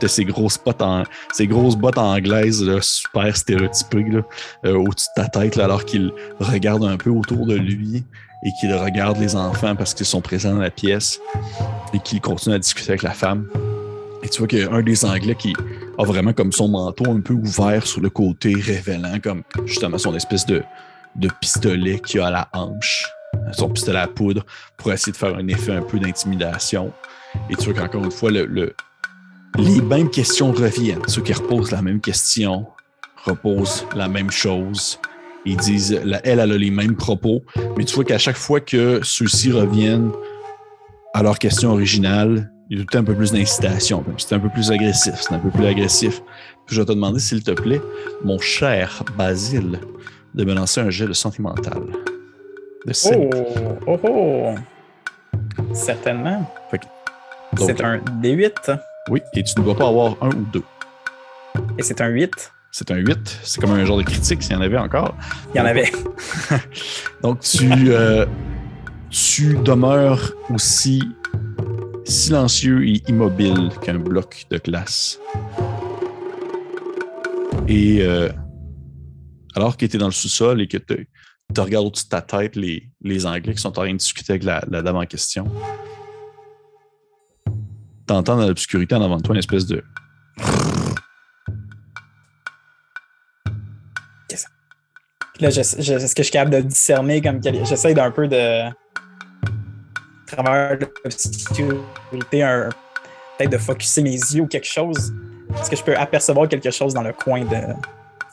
Tu as ces grosses bottes anglaises là, super stéréotypées là, au-dessus de ta tête là, alors qu'il regarde un peu autour de lui et qu'il regarde les enfants parce qu'ils sont présents dans la pièce et qu'il continue à discuter avec la femme. Et tu vois qu'il y a un des Anglais qui a vraiment comme son manteau un peu ouvert sur le côté, révélant comme justement son espèce de pistolet qu'il a à la hanche, son pistolet à poudre, pour essayer de faire un effet un peu d'intimidation. Et tu vois qu'encore une fois, les mêmes questions reviennent. Ceux qui reposent la même question reposent la même chose. Ils disent, elle a les mêmes propos, mais tu vois qu'à chaque fois que ceux-ci reviennent à leur question originale, il y a tout le temps un peu plus d'incitation. C'est un peu plus agressif, c'est un peu plus agressif. Puis je vais te demander, s'il te plaît, mon cher Basile, de me lancer un jet de sentimental. De 5. Oh! Certainement. Donc, c'est un D8. Oui, et tu ne dois pas avoir 1 ou 2. Et c'est un 8. C'est un 8. C'est comme un genre de critique, s'il y en avait encore. Il y en avait. Donc, tu demeures aussi silencieux et immobile qu'un bloc de glace. Et alors que tu es dans le sous-sol et que tu regardes au-dessus de ta tête les Anglais qui sont en train de discuter avec la dame en question, tu entends dans l'obscurité en avant de toi une espèce de... Là, est-ce que je suis capable de discerner comme j'essaie d'un peu de travers l'obscurité peut-être de focusser mes yeux ou quelque chose. Est-ce que je peux apercevoir quelque chose dans le coin de...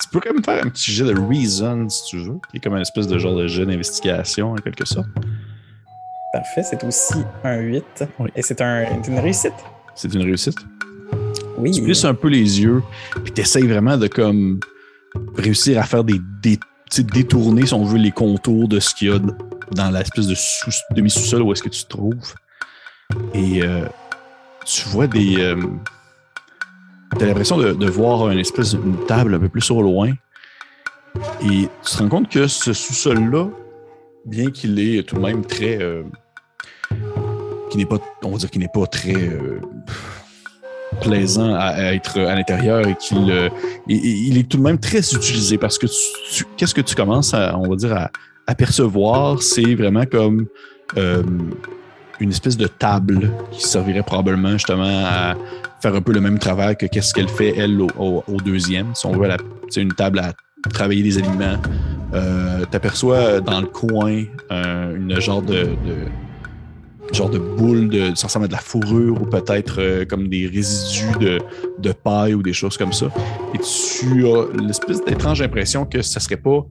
Tu peux quand même faire un petit jet de reason si tu veux, qui est comme une espèce de genre de jet d'investigation en quelque sorte. Parfait, c'est aussi un 8. Oui. Et c'est une réussite. C'est une réussite? Oui. Tu plisses un peu les yeux, puis tu essayes vraiment de comme réussir à faire détourner, si on veut, les contours de ce qu'il y a dans l'espèce de demi-sous-sol où est-ce que tu te trouves. Et tu vois t'as l'impression de voir une table un peu plus au loin. Et tu te rends compte que ce sous-sol-là, bien qu'il est tout de même très... qui n'est pas très plaisant à être à l'intérieur et il est tout de même très utilisé parce que qu'est-ce que tu commences à apercevoir, c'est vraiment comme une espèce de table qui servirait probablement justement à faire un peu le même travail que qu'est-ce qu'elle fait, elle, au deuxième. Si on veut, c'est une table à travailler des aliments. T'aperçois dans le coin une genre de boule, ça ressemble à de la fourrure ou peut-être comme des résidus de paille ou des choses comme ça. Et tu as l'espèce d'étrange impression que ça serait pas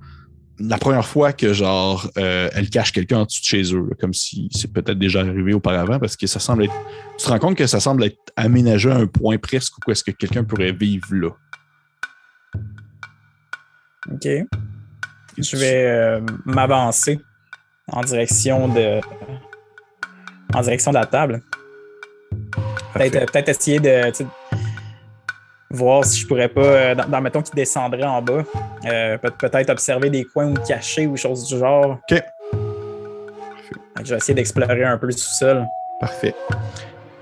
la première fois que genre elle cache quelqu'un en dessous de chez eux, là, comme si c'est peut-être déjà arrivé auparavant, parce que ça semble être... Tu te rends compte que ça semble être aménagé à un point presque où est-ce que quelqu'un pourrait vivre là. OK. Je vais m'avancer en direction de la table. Peut-être essayer de voir si je pourrais pas, mettons qu'il descendrait en bas, peut-être observer des coins où cacher ou choses du genre. OK. Je vais essayer d'explorer un peu le sous-sol. Parfait.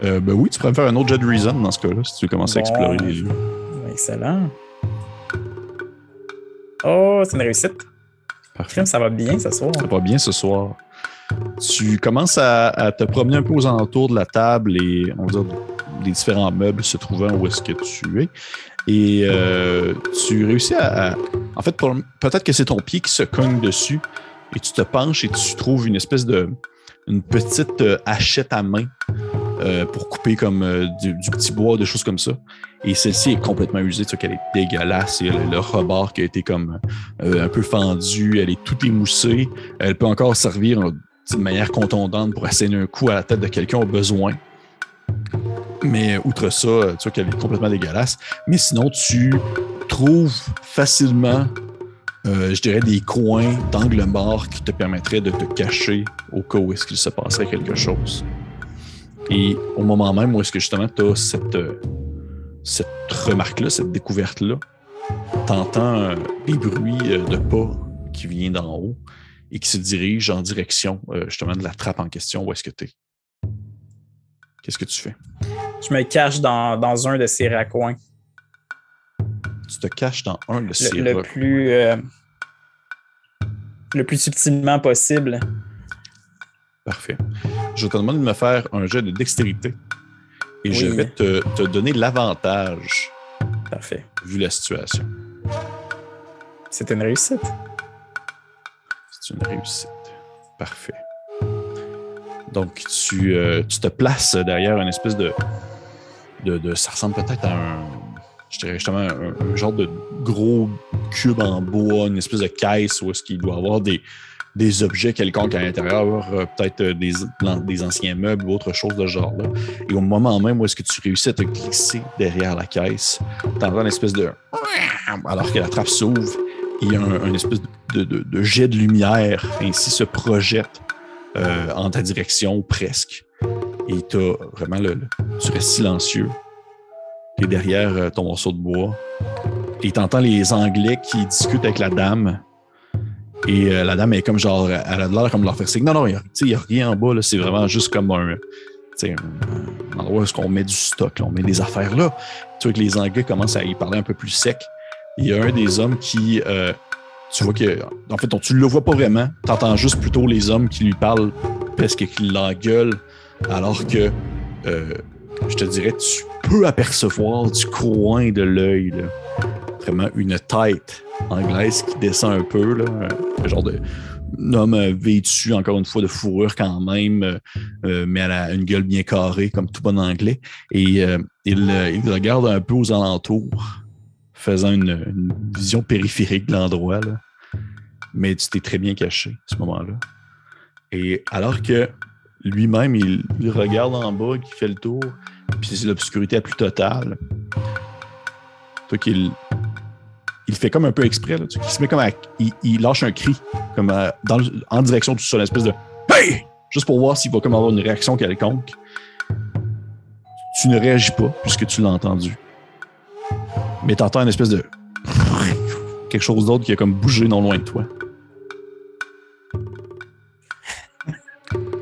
Ben oui, tu pourrais me faire un autre jet de reason dans ce cas-là, si tu veux commencer à explorer les lieux. Excellent. Oh, c'est une réussite. Parfait. Ça va bien ce soir. Ça va bien ce soir. Tu commences à te promener un peu aux alentours de la table et, on va dire, des différents meubles se trouvant où est-ce que tu es. Et tu réussis en fait, peut-être que c'est ton pied qui se cogne dessus et tu te penches et tu trouves une petite hachette à main pour couper comme du petit bois, des choses comme ça. Et celle-ci est complètement usée, tu vois qu'elle est dégueulasse. Il y a le rebord qui a été comme un peu fendu, elle est toute émoussée. Elle peut encore servir de manière contondante pour asséner un coup à la tête de quelqu'un au besoin. Mais outre ça, tu vois qu'elle est complètement dégueulasse. Mais sinon, tu trouves facilement, je dirais, des coins d'angle mort qui te permettraient de te cacher au cas où est-ce qu'il se passerait quelque chose. Et au moment même où est-ce que justement tu as cette remarque-là, cette découverte-là, t'entends des bruits de pas qui viennent d'en haut et qui se dirigent en direction justement de la trappe en question. Où est-ce que tu es? Qu'est-ce que tu fais? Je me cache dans un de ces raccoins. Tu te caches dans un de ces le plus subtilement possible. Parfait. Je te demande de me faire un jet de dextérité. Et je vais te donner l'avantage. Parfait. Vu la situation. C'est une réussite. C'est une réussite. Parfait. Donc, tu te places derrière une espèce de ça ressemble peut-être à je dirais justement un genre de gros cube en bois, une espèce de caisse où est-ce qu'il doit y avoir des objets quelconques à l'intérieur, peut-être des anciens meubles ou autre chose de ce genre-là. Et au moment même où est-ce que tu réussis à te glisser derrière la caisse, tu entends une espèce de... Alors que la trappe s'ouvre, il y a un espèce de jet de lumière ainsi se projette en ta direction presque. Et t'as vraiment tu restes silencieux. Tu es derrière ton morceau de bois. Et tu entends les Anglais qui discutent avec la dame. Et la dame est comme genre, elle a l'air comme leur faire signe. Non, il n'y a rien en bas. Là, c'est vraiment juste comme un endroit où on met du stock, là, on met des affaires là. Tu vois que les Anglais commencent à y parler un peu plus sec. Il y a un des hommes qui, tu vois que, en fait, tu ne le vois pas vraiment. Tu entends juste plutôt les hommes qui lui parlent presque qui l'engueulent, alors que, je te dirais, tu peux apercevoir du coin de l'œil, là, vraiment une tête anglaise qui descend un peu, là, un genre de homme vêtu, encore une fois, de fourrure quand même, mais elle a une gueule bien carrée, comme tout bon anglais. Et il regarde un peu aux alentours, faisant une vision périphérique de l'endroit, là. Mais tu t'es très bien caché à ce moment-là. Et alors que lui-même, il regarde en bas, qu'il fait le tour, puis c'est l'obscurité la plus totale. Toi qu'il il fait comme un peu exprès, là, il se met comme il lâche un cri comme en direction du sol, une espèce de hey! Juste pour voir s'il va comme avoir une réaction quelconque. Tu ne réagis pas puisque tu l'as entendu. Mais tu entends une espèce de quelque chose d'autre qui a comme bougé non loin de toi.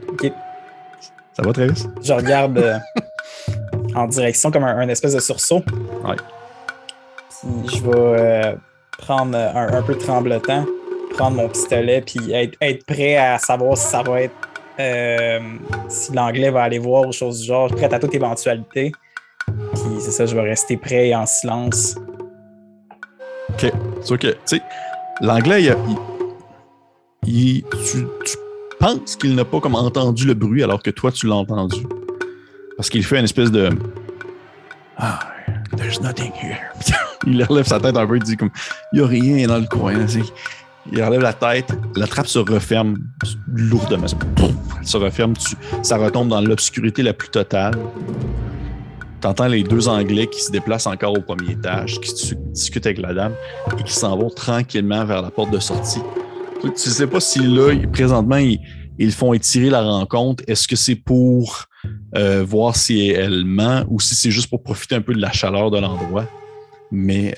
OK. Ça va, Travis? Je regarde en direction comme un espèce de sursaut. Ouais. Puis je vais prendre un peu de tremblotant, prendre mon pistolet, puis être prêt à savoir si ça va être... si l'anglais va aller voir ou chose du genre, prêt à toute éventualité. Puis c'est ça, je vais rester prêt et en silence. OK. C'est OK. Tu sais, l'anglais, tu penses qu'il n'a pas comme entendu le bruit alors que toi, tu l'as entendu. Parce qu'il fait une espèce de... Ah, there's nothing here. Il relève sa tête un peu, il dit comme, il n'y a rien dans le coin. Il relève la tête, la trappe se referme lourdement. Elle se referme, ça retombe dans l'obscurité la plus totale. Tu entends les deux Anglais qui se déplacent encore au premier étage, qui discutent avec la dame et qui s'en vont tranquillement vers la porte de sortie. Tu ne sais pas si là, présentement, ils font étirer la rencontre. Est-ce que c'est pour voir si elle ment ou si c'est juste pour profiter un peu de la chaleur de l'endroit? Mais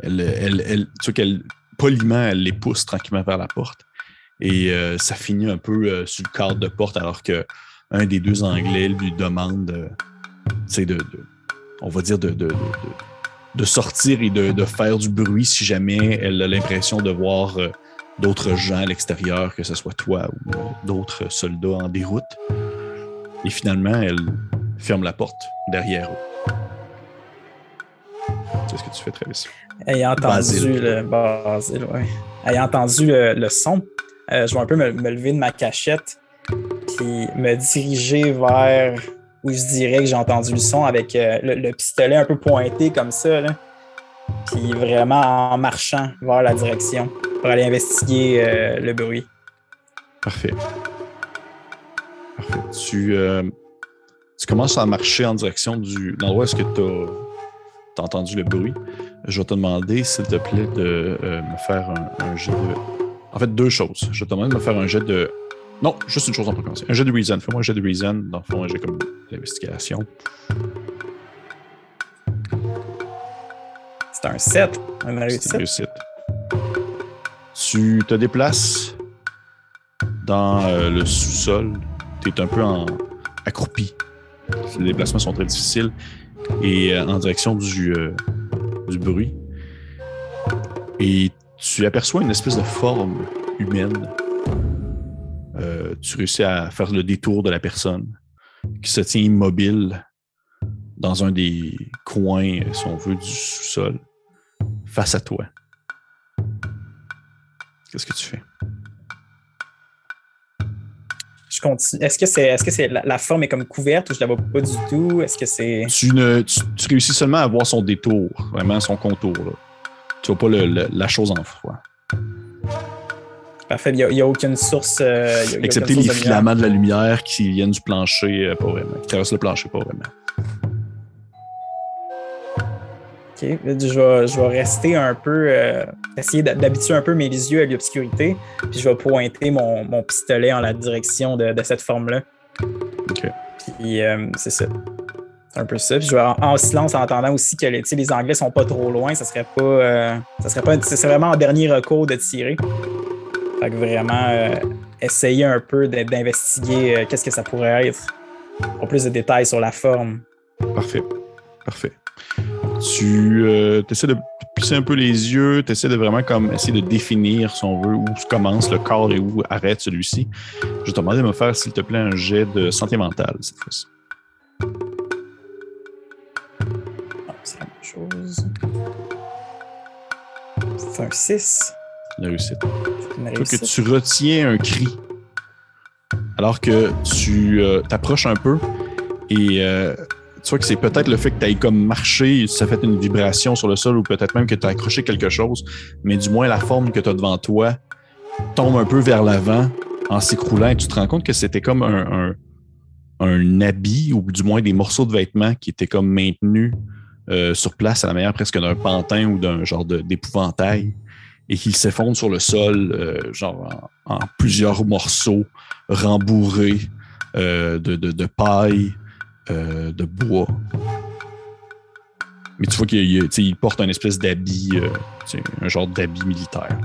tu vois qu'elle, poliment, elle les pousse tranquillement vers la porte. Et ça finit un peu sur le cadre de porte alors que un des deux Anglais lui demande on va dire de sortir et de faire du bruit si jamais elle a l'impression de voir d'autres gens à l'extérieur, que ce soit toi ou d'autres soldats en déroute. Et finalement, elle ferme la porte derrière eux. Qu'est-ce que tu fais, Travis? Ayant entendu Ayant entendu le son, je vais un peu me lever de ma cachette puis me diriger vers où je dirais que j'ai entendu le son avec le pistolet un peu pointé comme ça, là. Puis vraiment en marchant vers la direction pour aller investiguer le bruit. Parfait. Tu commences à marcher en direction de l'endroit où est-ce que tu as entendu le bruit. Je vais te demander, s'il te plaît, de me faire un jet de... En fait, deux choses. Je vais te demander de me faire un jet de... Non, juste une chose en commencer. Un jet de reason. Fais-moi un jet de reason. Dans le fond, un jet comme l'investigation. C'est un 7. Une réussite. Tu te déplaces dans le sous-sol. Tu es un peu accroupi. Les déplacements sont très difficiles. Et en direction du bruit. Et tu aperçois une espèce de forme humaine. Tu réussis à faire le détour de la personne qui se tient immobile dans un des coins, si on veut, du sous-sol, face à toi. Qu'est-ce que tu fais? Je continue. Est-ce que la forme est comme couverte ou je la vois pas du tout? Est-ce que c'est. Tu réussis seulement à voir son détour, vraiment son contour. Là. Tu vois pas la chose en froid. Parfait. Il n'y a aucune source. Excepté les filaments de la lumière qui viennent du plancher, pas vraiment. Qui traversent le plancher, pas vraiment. OK. Je vais rester un peu. Essayer d'habituer un peu mes yeux à l'obscurité. Puis je vais pointer mon pistolet en la direction de cette forme-là. OK. Puis c'est ça. C'est un peu ça. Puis je vais en silence en attendant aussi que les Anglais sont pas trop loin. Ça serait pas. C'est vraiment en dernier recours de tirer. Fait que vraiment, essayer un peu d'investiguer qu'est-ce que ça pourrait être. Pour plus de détails sur la forme. Parfait. Tu essaies de plisser un peu les yeux, tu essaies de vraiment comme essayer de définir, si on veut, où commence le corps et où arrête celui-ci. Je vais te demander de me faire, s'il te plaît, un jet de santé mentale cette fois-ci. C'est la même chose. C'est un 6. Une réussite. Une Que réussite. tu retiens un cri alors que tu t'approches un peu et tu vois que c'est peut-être le fait que tu ailles comme marché, ça fait une vibration sur le sol ou peut-être même que tu as accroché quelque chose, mais du moins la forme que tu as devant toi tombe un peu vers l'avant en s'écroulant et tu te rends compte que c'était comme un habit ou du moins des morceaux de vêtements qui étaient comme maintenus sur place à la manière presque d'un pantin ou d'un genre d'épouvantail et qu'ils s'effondrent sur le sol genre en plusieurs morceaux rembourrés de paille, de bois. Mais tu vois qu'il porte un espèce d'habit, un genre d'habit militaire.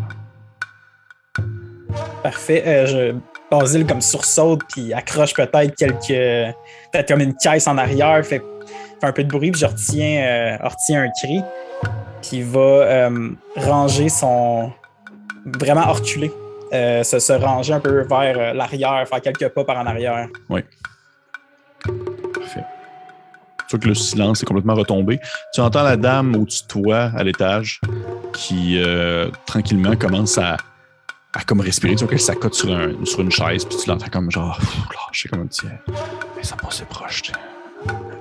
Parfait. Basile comme sursaute puis accroche peut-être comme une caisse en arrière, fait un peu de bruit puis je retiens un cri puis va ranger vraiment reculer, se ranger un peu vers l'arrière, faire quelques pas par en arrière. Oui. Parfait. Tu vois que le silence est complètement retombé. Tu entends la dame au-dessus de toi, à l'étage, qui tranquillement commence à comme respirer. Tu vois qu'elle s'accote sur une chaise, puis tu l'entends comme genre lâcher comme un petit... Mais ça passe proche.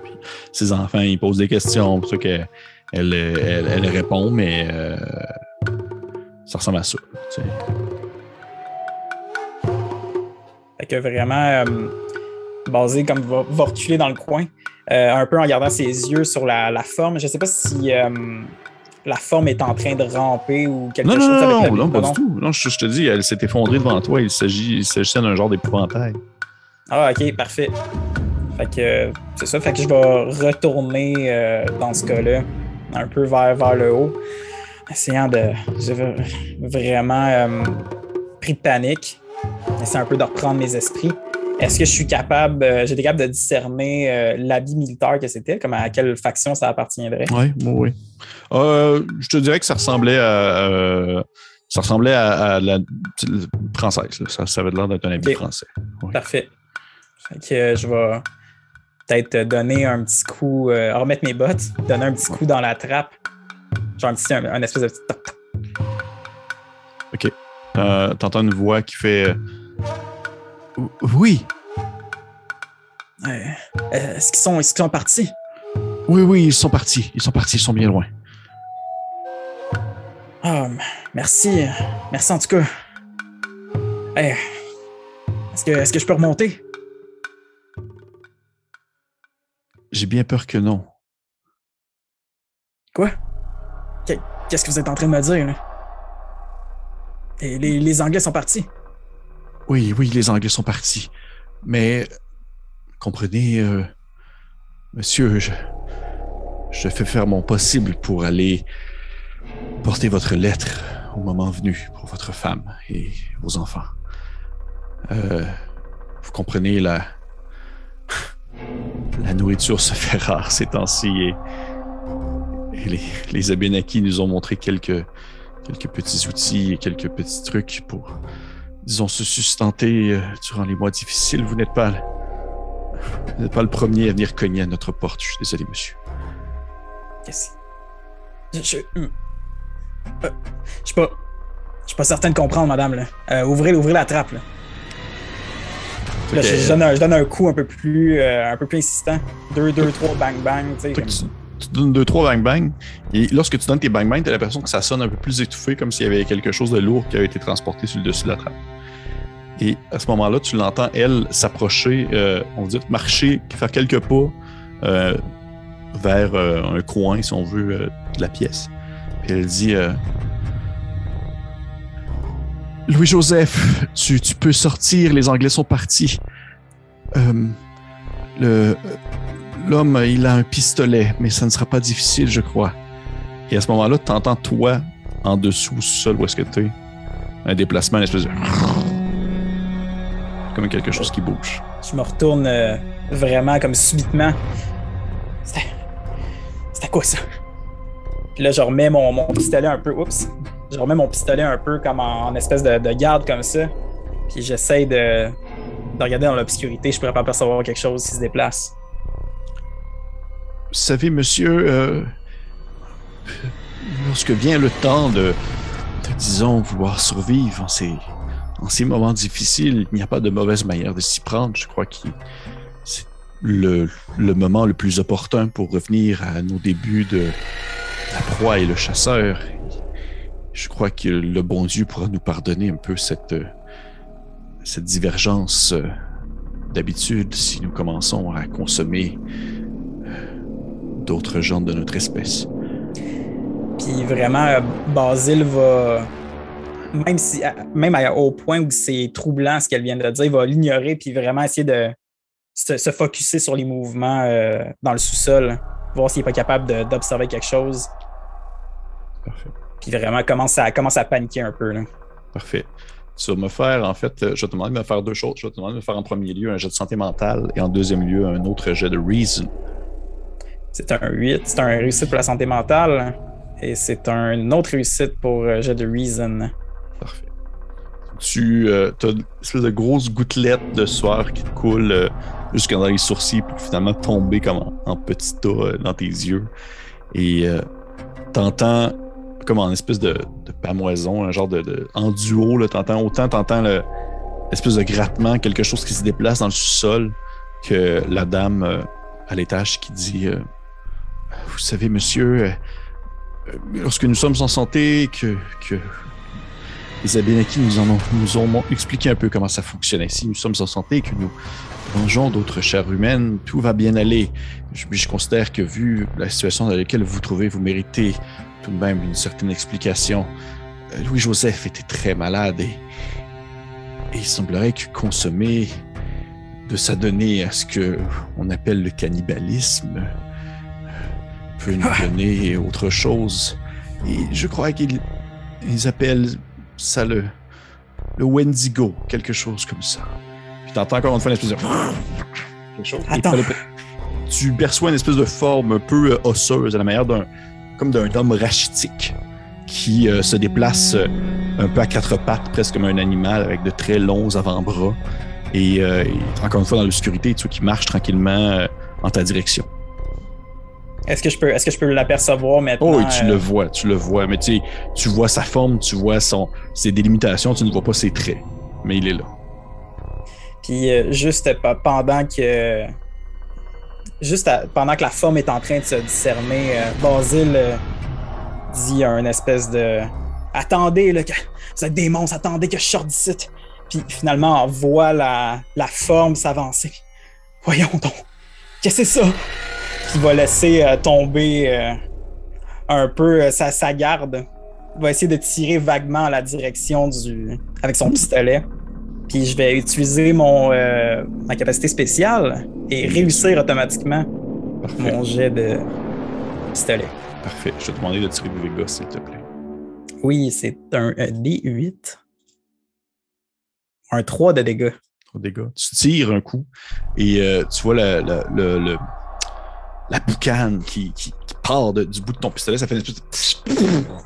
Puis ses enfants, ils posent des questions. C'est sûr qu'elle répond, mais ça ressemble à ça. Tu sais. Fait que vraiment, Basile comme va reculer dans le coin, un peu en gardant ses yeux sur la forme. Je ne sais pas si la forme est en train de ramper ou quelque chose avec la vie. Non, pas du tout. Non, je te dis, elle s'est effondrée devant toi. Il s'agissait d'un genre d'épouvantail. Ah, OK, parfait. Fait que c'est ça. Fait que je vais retourner dans ce cas-là, un peu vers le haut, essayant de... J'ai vraiment pris de panique. J'essaie un peu de reprendre mes esprits. Est-ce que je suis capable, j'étais capable de discerner l'habit militaire que c'était, comme à quelle faction ça appartiendrait? Oui. Je te dirais que ça ressemblait à la française. Là. Ça avait l'air d'être un habit français. Oui. Parfait. Fait que je vais peut-être donner un petit coup, remettre mes bottes, donner un petit coup dans la trappe. Genre un espèce de petit toc. OK. T'entends une voix qui fait... Oui. Est-ce qu'ils sont partis? Oui, ils sont partis. Ils sont bien loin. Ah, merci. Merci en tout cas. Hey, est-ce que je peux remonter? J'ai bien peur que non. Quoi? Qu'est-ce que vous êtes en train de me dire, là? Et les Anglais sont partis. Oui, les Anglais sont partis. Mais, comprenez, monsieur, je fais faire mon possible pour aller porter votre lettre au moment venu pour votre femme et vos enfants. Vous comprenez, la nourriture se fait rare ces temps-ci et les Abénakis nous ont montré quelques petits outils et quelques petits trucs pour, disons, se sustenter durant les mois difficiles. Vous n'êtes pas Vous n'êtes pas le premier à venir cogner à notre porte. Je suis désolé, monsieur. Qu'est-ce que... Je suis pas certain de comprendre, madame. Là. Ouvrez la trappe. Là. Là, Okay. je donne un coup un peu plus insistant. 2, 3, bang, bang. Comme... Tu donnes 2, 3 bang bang. Et lorsque tu donnes tes bang bang, tu as l'impression que ça sonne un peu plus étouffé, comme s'il y avait quelque chose de lourd qui avait été transporté sur le dessus de la trappe. Et à ce moment-là, tu l'entends, elle, s'approcher, on va dire, marcher, faire quelques pas vers un coin, si on veut, de la pièce. Puis elle dit Louis-Joseph, tu peux sortir, les Anglais sont partis. L'homme, il a un pistolet, mais ça ne sera pas difficile, je crois. Et à ce moment-là, tu entends, toi, en dessous, seul où est-ce que tu es, un déplacement, une espèce de... comme quelque chose qui bouge. Je me retourne vraiment comme subitement. C'était quoi ça? Puis là, je remets mon pistolet un peu. Oups! Je remets mon pistolet un peu comme en espèce de garde comme ça. Puis j'essaie de regarder dans l'obscurité. Je pourrais pas percevoir quelque chose qui se déplace. Vous savez, monsieur, lorsque vient le temps de, disons, vouloir survivre en ces moments difficiles, il n'y a pas de mauvaise manière de s'y prendre. Je crois que c'est le moment le plus opportun pour revenir à nos débuts de la proie et le chasseur. Je crois que le bon Dieu pourra nous pardonner un peu cette divergence d'habitude si nous commençons à consommer d'autres gens de notre espèce. Puis vraiment, Basile va, même au point où c'est troublant ce qu'elle vient de dire, il va l'ignorer puis vraiment essayer de se focusser sur les mouvements dans le sous-sol, voir s'il n'est pas capable d'observer quelque chose. Parfait. Puis vraiment commence à paniquer un peu. Là. Parfait. Tu vas me faire, en fait, je vais te demander de me faire deux choses. Je vais te demander de me faire en premier lieu un jet de santé mentale et en deuxième lieu un autre jet de reason. C'est un 8, c'est un réussite pour la santé mentale et c'est une autre réussite pour jet de reason. Parfait. Tu as une espèce de grosse gouttelette de sueur qui te coule jusque dans les sourcils pour finalement tomber comme en petit tas dans tes yeux. Et t'entends comme en espèce de pamoison, un genre en duo, là, t'entends l'espèce de grattement, quelque chose qui se déplace dans le sous-sol, que la dame à l'étage qui dit vous savez, monsieur, lorsque nous sommes en santé, que les Abénakis nous ont expliqué un peu comment ça fonctionnait. Si nous sommes en santé et que nous mangeons d'autres chairs humaines, tout va bien aller. Je considère que vu la situation dans laquelle vous vous trouvez, vous méritez tout de même une certaine explication. Louis-Joseph était très malade et il semblerait que consommer, de s'adonner à ce que on appelle le cannibalisme, peut nous donner autre chose. Et je crois qu'ils appellent ça le Wendigo, quelque chose comme ça. Puis t'entends encore une fois une espèce de... quelque chose. Attends. Tu perçois une espèce de forme un peu osseuse, à la manière d'un homme rachitique qui se déplace un peu à quatre pattes, presque comme un animal, avec de très longs avant-bras. Et encore une fois dans l'obscurité, tu vois qu'il marche tranquillement en ta direction. Est-ce que je peux l'apercevoir maintenant? Oh, oui, tu le vois, mais tu vois sa forme, tu vois ses délimitations, tu ne vois pas ses traits, mais il est là. Puis pendant que la forme est en train de se discerner, Basile dit à une espèce de « Attendez, là, vous êtes des monstres, attendez que je sorte d'ici. » Puis finalement, on voit la forme s'avancer. Voyons donc, qu'est-ce que c'est ça? Qui va laisser tomber un peu sa garde. Il va essayer de tirer vaguement à la direction avec son pistolet. Puis je vais utiliser ma capacité spéciale et réussir automatiquement mon jet de pistolet. Parfait. Je vais te demander de tirer des dégâts, s'il te plaît. Oui, c'est un D8. Un 3 de dégâts. 3 dégâts. Tu tires un coup et tu vois la boucane qui part du bout de ton pistolet, ça fait une espèce de...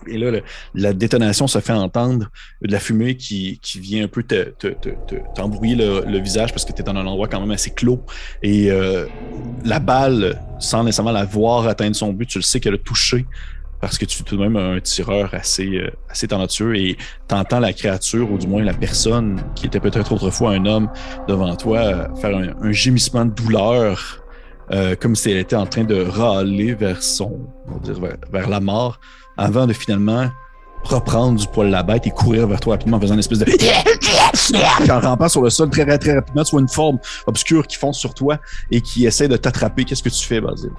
Et là, la détonation se fait entendre, de la fumée qui vient un peu t'embrouiller le visage parce que tu es dans un endroit quand même assez clos. Et la balle, sans nécessairement la voir atteindre son but, tu le sais qu'elle a touché parce que tu es tout de même un tireur assez talentueux et t'entends la créature, ou du moins la personne qui était peut-être autrefois un homme devant toi, faire un gémissement de douleur, comme si elle était en train de râler vers vers la mort, avant de finalement reprendre du poil la bête et courir vers toi rapidement en faisant une espèce de... En rampant sur le sol très, très rapidement, tu vois une forme obscure qui fonce sur toi et qui essaie de t'attraper. Qu'est-ce que tu fais, Basile?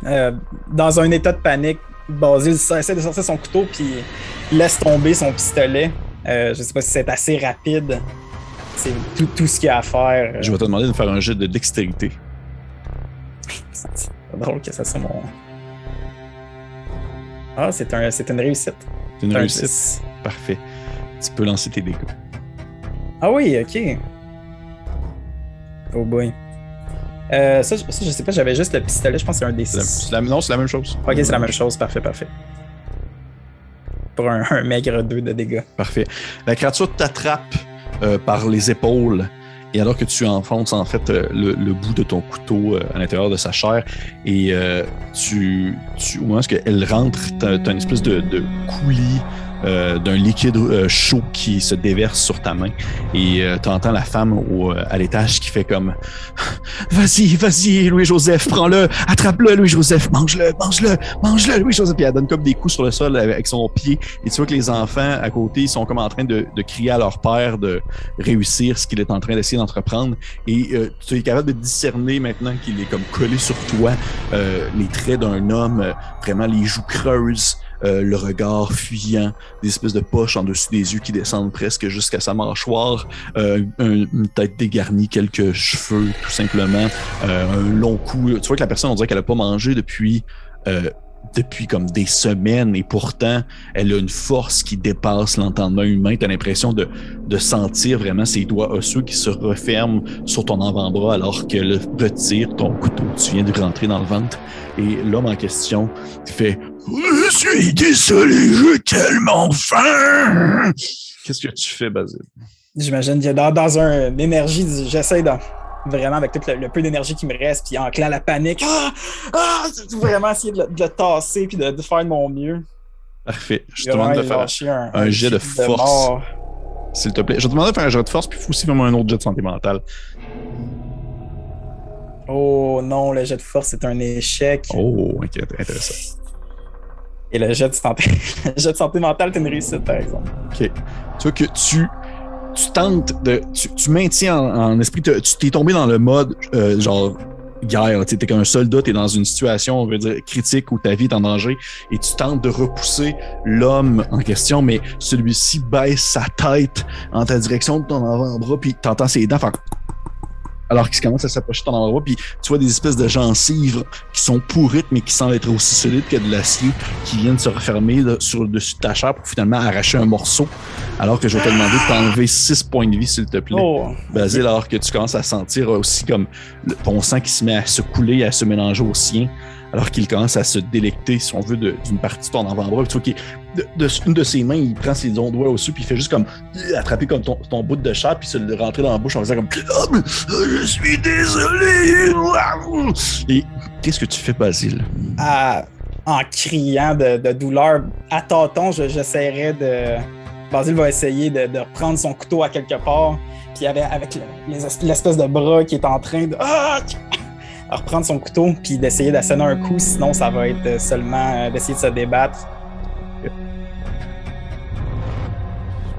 Dans un état de panique, Basile essaie de sortir son couteau puis laisse tomber son pistolet. Je sais pas si c'est assez rapide. C'est tout ce qu'il y a à faire. Je vais te demander de faire un jet de dextérité. C'est drôle que ça soit mon... Ah, c'est une réussite. C'est une réussite? Parfait. Tu peux lancer tes dégâts. Ah oui, ok. Oh boy. Ça, je sais pas, j'avais juste le pistolet, je pense que c'est un D6. Non, c'est la même chose. Ok, c'est la même chose, parfait. Pour un maigre 2 de dégâts. Parfait. La créature t'attrape par les épaules, et alors que tu enfonces en fait le bout de ton couteau à l'intérieur de sa chair, et au moment où elle rentre, t'as une espèce de coulis d'un liquide chaud qui se déverse sur ta main, et t'entends la femme à l'étage qui fait comme vas-y Louis-Joseph, prends-le, attrape-le Louis-Joseph, mange-le Louis-Joseph, puis elle donne comme des coups sur le sol avec son pied, et tu vois que les enfants à côté ils sont comme en train de crier à leur père de réussir ce qu'il est en train d'essayer d'entreprendre, et tu es capable de discerner maintenant qu'il est comme collé sur toi, les traits d'un homme, vraiment les joues creuses, le regard fuyant, des espèces de poches en dessus des yeux qui descendent presque jusqu'à sa mâchoire, une tête dégarnie, quelques cheveux tout simplement, un long cou. Tu vois que la personne, on dirait qu'elle n'a pas mangé depuis comme des semaines, et pourtant elle a une force qui dépasse l'entendement humain. Tu as l'impression de sentir vraiment ses doigts osseux qui se referment sur ton avant-bras alors qu'elle retire ton couteau. Tu viens de rentrer dans le ventre, et l'homme en question fait « Je suis désolé, j'ai tellement faim! » Qu'est-ce que tu fais, Basile? J'imagine qu'il y a dans une énergie, j'essaie vraiment avec tout le peu d'énergie qui me reste, puis en clant la panique, vraiment essayer de le tasser puis de faire de mon mieux. Parfait. Je te demande de faire un jet de force, s'il te plaît. Je te demande de faire un jet de force, puis il faut aussi faire un autre jet de santé mentale. Oh non, le jet de force, c'est un échec. Oh, ok, intéressant. Et le jet de santé mentale, c'est une réussite, par exemple. Ok. Tu vois que tu tentes tu maintiens en esprit, tu t'es tombé dans le mode genre guerre, tu es qu'un soldat, tu es dans une situation, on veut dire, critique où ta vie est en danger, et tu tentes de repousser l'homme en question, mais celui-ci baisse sa tête en ta direction de ton avant-bras, puis tu entends ses dents faire... alors qu'il commence à s'approcher de ton avant-bras, puis tu vois des espèces de gencives qui sont pourrites, mais qui semblent être aussi solides que de l'acier, qui viennent se refermer sur le dessus de ta chair pour finalement arracher un morceau. Alors que je vais te demander de t'enlever 6 points de vie, s'il te plaît. Basile, alors que tu commences à sentir aussi comme ton sang qui se met à se couler, à se mélanger au sien, alors qu'il commence à se délecter, si on veut, d'une partie de ton avant-bras. Tu vois une de ses mains, il prend ses doigts au-dessus, puis il fait juste comme attraper comme ton bout de chair, puis se le rentrer dans la bouche en faisant comme « Je suis désolé! » Et qu'est-ce que tu fais, Basile? En criant de douleur, à tâtons, j'essaierais de... Basile va essayer de reprendre son couteau à quelque part, puis avec l'espèce de bras qui est en train de... à reprendre son couteau, puis d'essayer d'asséner un coup, sinon ça va être seulement d'essayer de se débattre. On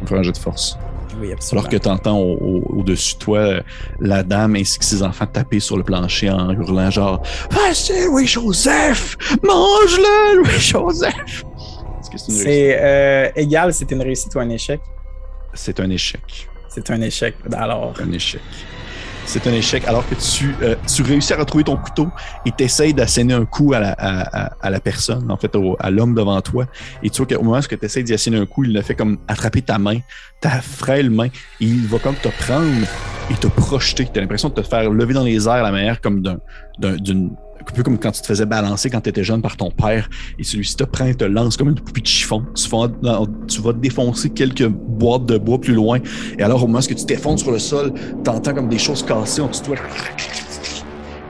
va faire un jeu de force. Oui, absolument. Alors que tu entends au-dessus de toi la dame ainsi que ses enfants taper sur le plancher en hurlant genre « Vas-y, Louis-Joseph! Mange-le, Louis-Joseph! » Est-ce que c'est une réussite? C'est égal, c'est une réussite ou un échec? C'est un échec. C'est un échec, alors. Un échec. C'est un échec alors que tu réussis à retrouver ton couteau et tu essaies d'asséner un coup à la personne, en fait, à l'homme devant toi. Et tu vois qu'au moment où tu essaies d'y asséner un coup, il le fait comme attraper ta main, ta frêle main, et il va comme te prendre et te projeter. Tu as l'impression de te faire lever dans les airs à la manière comme un peu comme quand tu te faisais balancer quand tu étais jeune par ton père, et celui-ci te prend et te lance comme une poupée de chiffon. Tu vas défoncer quelques boîtes de bois plus loin, et alors au moment où tu t'effondres sur le sol, tu entends comme des choses casser en dessous de toi.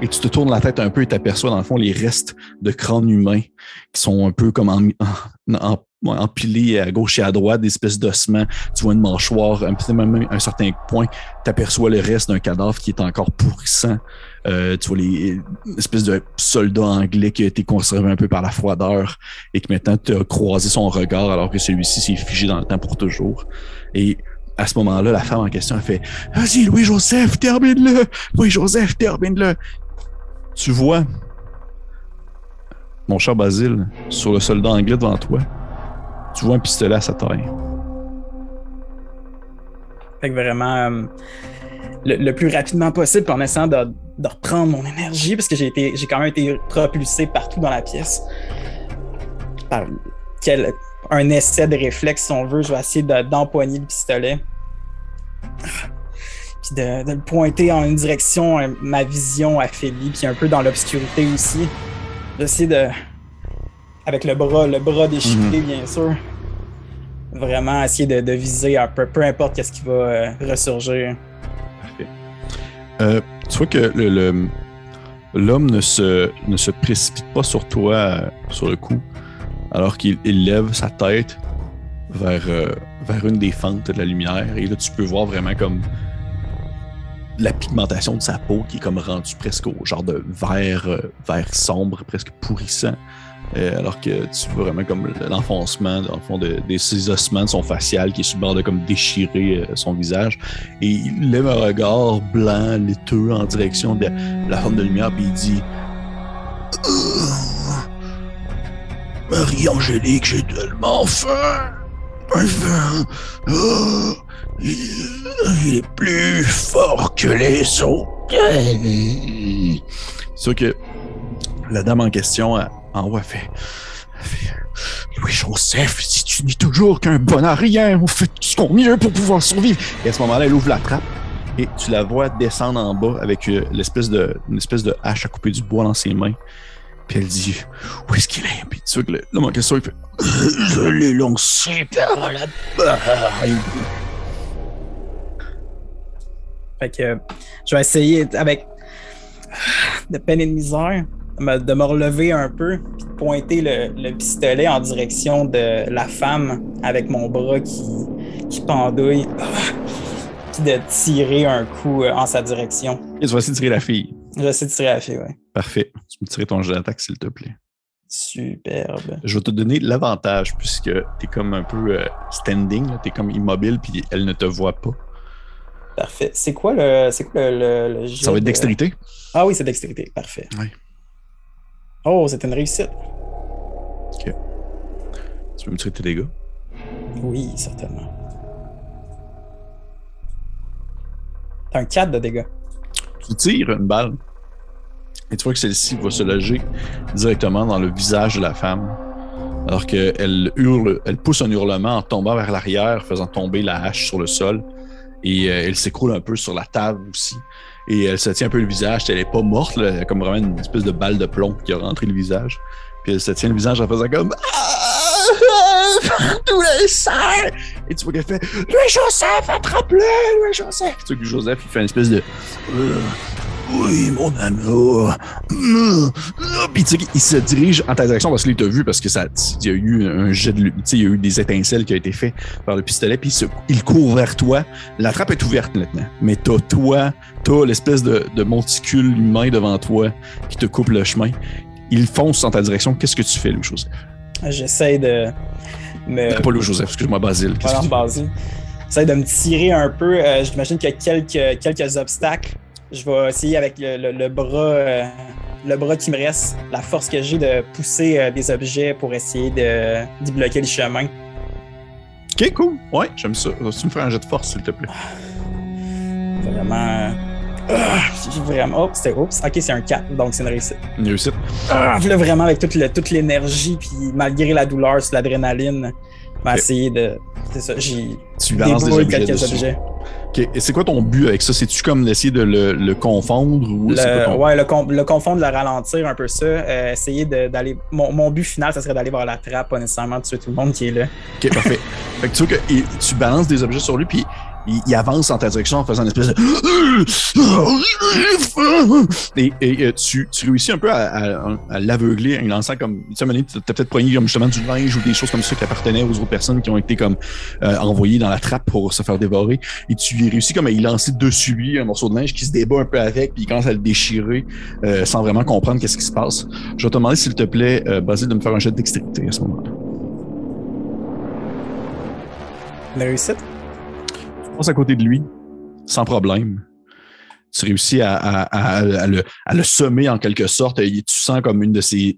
Et tu te tournes la tête un peu et t'aperçois dans le fond les restes de crânes humains qui sont un peu comme empilés à gauche et à droite, des espèces d'ossements. Tu vois une mâchoire, même à un certain point, t'aperçois le reste d'un cadavre qui est encore pourrissant. Tu vois une espèce de soldat anglais qui a été conservé un peu par la froideur et que maintenant tu as croisé son regard alors que celui-ci s'est figé dans le temps pour toujours. Et à ce moment-là, la femme en question a fait « Vas-y, Louis-Joseph, termine-le! Louis-Joseph, termine-le! » Tu vois, mon cher Basile, sur le soldat anglais devant toi, tu vois un pistolet à sa taille. Fait que vraiment, le plus rapidement possible, en essayant de reprendre mon énergie, parce que j'ai quand même été propulsé partout dans la pièce. Par un essai de réflexe, si on veut, je vais essayer d'empoigner le pistolet. Puis de le pointer en une direction, ma vision affaiblie, puis un peu dans l'obscurité aussi. J'essaie avec le bras déchiqueté, bien sûr, vraiment essayer de viser un peu importe qu'est-ce qui va ressurgir. Parfait. Tu vois que l'homme ne se précipite pas sur toi sur le coup, alors qu'il lève sa tête vers une des fentes de la lumière, et là tu peux voir vraiment comme la pigmentation de sa peau qui est comme rendue presque au genre de vert sombre, presque pourrissant, alors que tu vois vraiment comme l'enfoncement dans le fond de ses ossements de son facial qui est sur le bord de comme déchirer son visage, et il lève un regard blanc, laiteux en direction de la forme de lumière, puis il dit Marie-Angélique, j'ai tellement faim! Il est plus fort que les autres. C'est sûr que la dame en question, en haut, a fait Louis-Joseph, si tu n'es toujours qu'un bon à rien, on fait tout ce qu'on mieux pour pouvoir survivre. Et à ce moment-là, elle ouvre la trappe et tu la vois descendre en bas avec une espèce de hache à couper du bois dans ses mains. Puis elle dit où est-ce qu'il est? Puis tu vois que l'homme en question, il fait je l'ai lancé par la barre. Fait que je vais essayer avec de peine et de misère de me relever un peu puis de pointer le pistolet en direction de la femme avec mon bras qui pendouille, puis de tirer un coup en sa direction. Et tu vas essayer de tirer la fille. Je vais essayer de tirer la fille, oui. Parfait. Tu peux tirer ton jet d'attaque, s'il te plaît. Superbe. Je vais te donner l'avantage puisque t'es comme un peu standing, t'es comme immobile puis elle ne te voit pas. Parfait. C'est quoi le jet? Ça va être dextérité. Ah oui, c'est dextérité. Parfait. Oui. Oh, c'est une réussite. OK. Tu veux me tirer tes dégâts? Oui, certainement. T'as un 4 de dégâts. Tu tires une balle et tu vois que celle-ci va se loger directement dans le visage de la femme, alors qu'elle hurle, elle pousse un hurlement en tombant vers l'arrière, faisant tomber la hache sur le sol, et elle s'écroule un peu sur la table aussi, et elle se tient un peu le visage, elle n'est pas morte, là, elle a comme vraiment une espèce de balle de plomb qui a rentré le visage, puis elle se tient le visage en faisant comme tous les serres! Et tu vois qu'elle fait Louis-Joseph, attrape-le! Louis-Joseph! Tu vois que Joseph, il fait une espèce de oui, mon amour. Puis tu sais, il se dirige en ta direction parce qu'il t'a vu, parce que il y a eu un jet de, tu sais, il y a eu des étincelles qui ont été faites par le pistolet, puis il court vers toi. La trappe est ouverte maintenant, mais t'as l'espèce de monticule humain devant toi qui te coupe le chemin. Il fonce en ta direction. Qu'est-ce que tu fais, Louis-Joseph? J'essaie de Pas Louis-Joseph, excuse-moi, Basile. Basile. J'essaie de me tirer un peu. J'imagine qu'il y a quelques obstacles. Je vais essayer avec le bras qui me reste, la force que j'ai de pousser des objets pour essayer d'y bloquer le chemin. Ok, cool. Ouais, j'aime ça. Tu me fais un jet de force, s'il te plaît. Vraiment. Vraiment. Oh, c'était oups. Ok, c'est un 4, donc c'est une réussite. Une réussite. Là, vraiment, avec toute l'énergie, puis malgré la douleur, sur l'adrénaline, m'a essayé de. C'est ça, j'ai tu balances des objets quelques dessus. objets. OK. Et c'est quoi ton but avec ça? C'est-tu comme d'essayer de le confondre? Ou c'est quoi ton... Ouais, le confondre, le ralentir un peu ça. Essayer d'aller. Mon but final, ça serait d'aller vers la trappe, pas nécessairement de tuer tout le monde qui est là. OK, parfait. Fait que tu vois que tu balances des objets sur lui, puis il avance en ta direction en faisant une espèce de... Et tu réussis un peu à l'aveugler en lançant comme... Tu sais, t'as peut-être poigné comme justement du linge ou des choses comme ça qui appartenaient aux autres personnes qui ont été comme envoyées dans la trappe pour se faire dévorer. Et tu réussis comme à y lancer dessus lui un morceau de linge qui se débat un peu avec, puis il commence à le déchirer sans vraiment comprendre qu'est-ce qui se passe. Je vais te demander, s'il te plaît, Basile, de me faire un jet de dextérité à ce moment-là. La réussite? Tu passes à côté de lui, sans problème. Tu réussis à le semer en quelque sorte. Et tu sens comme une de ses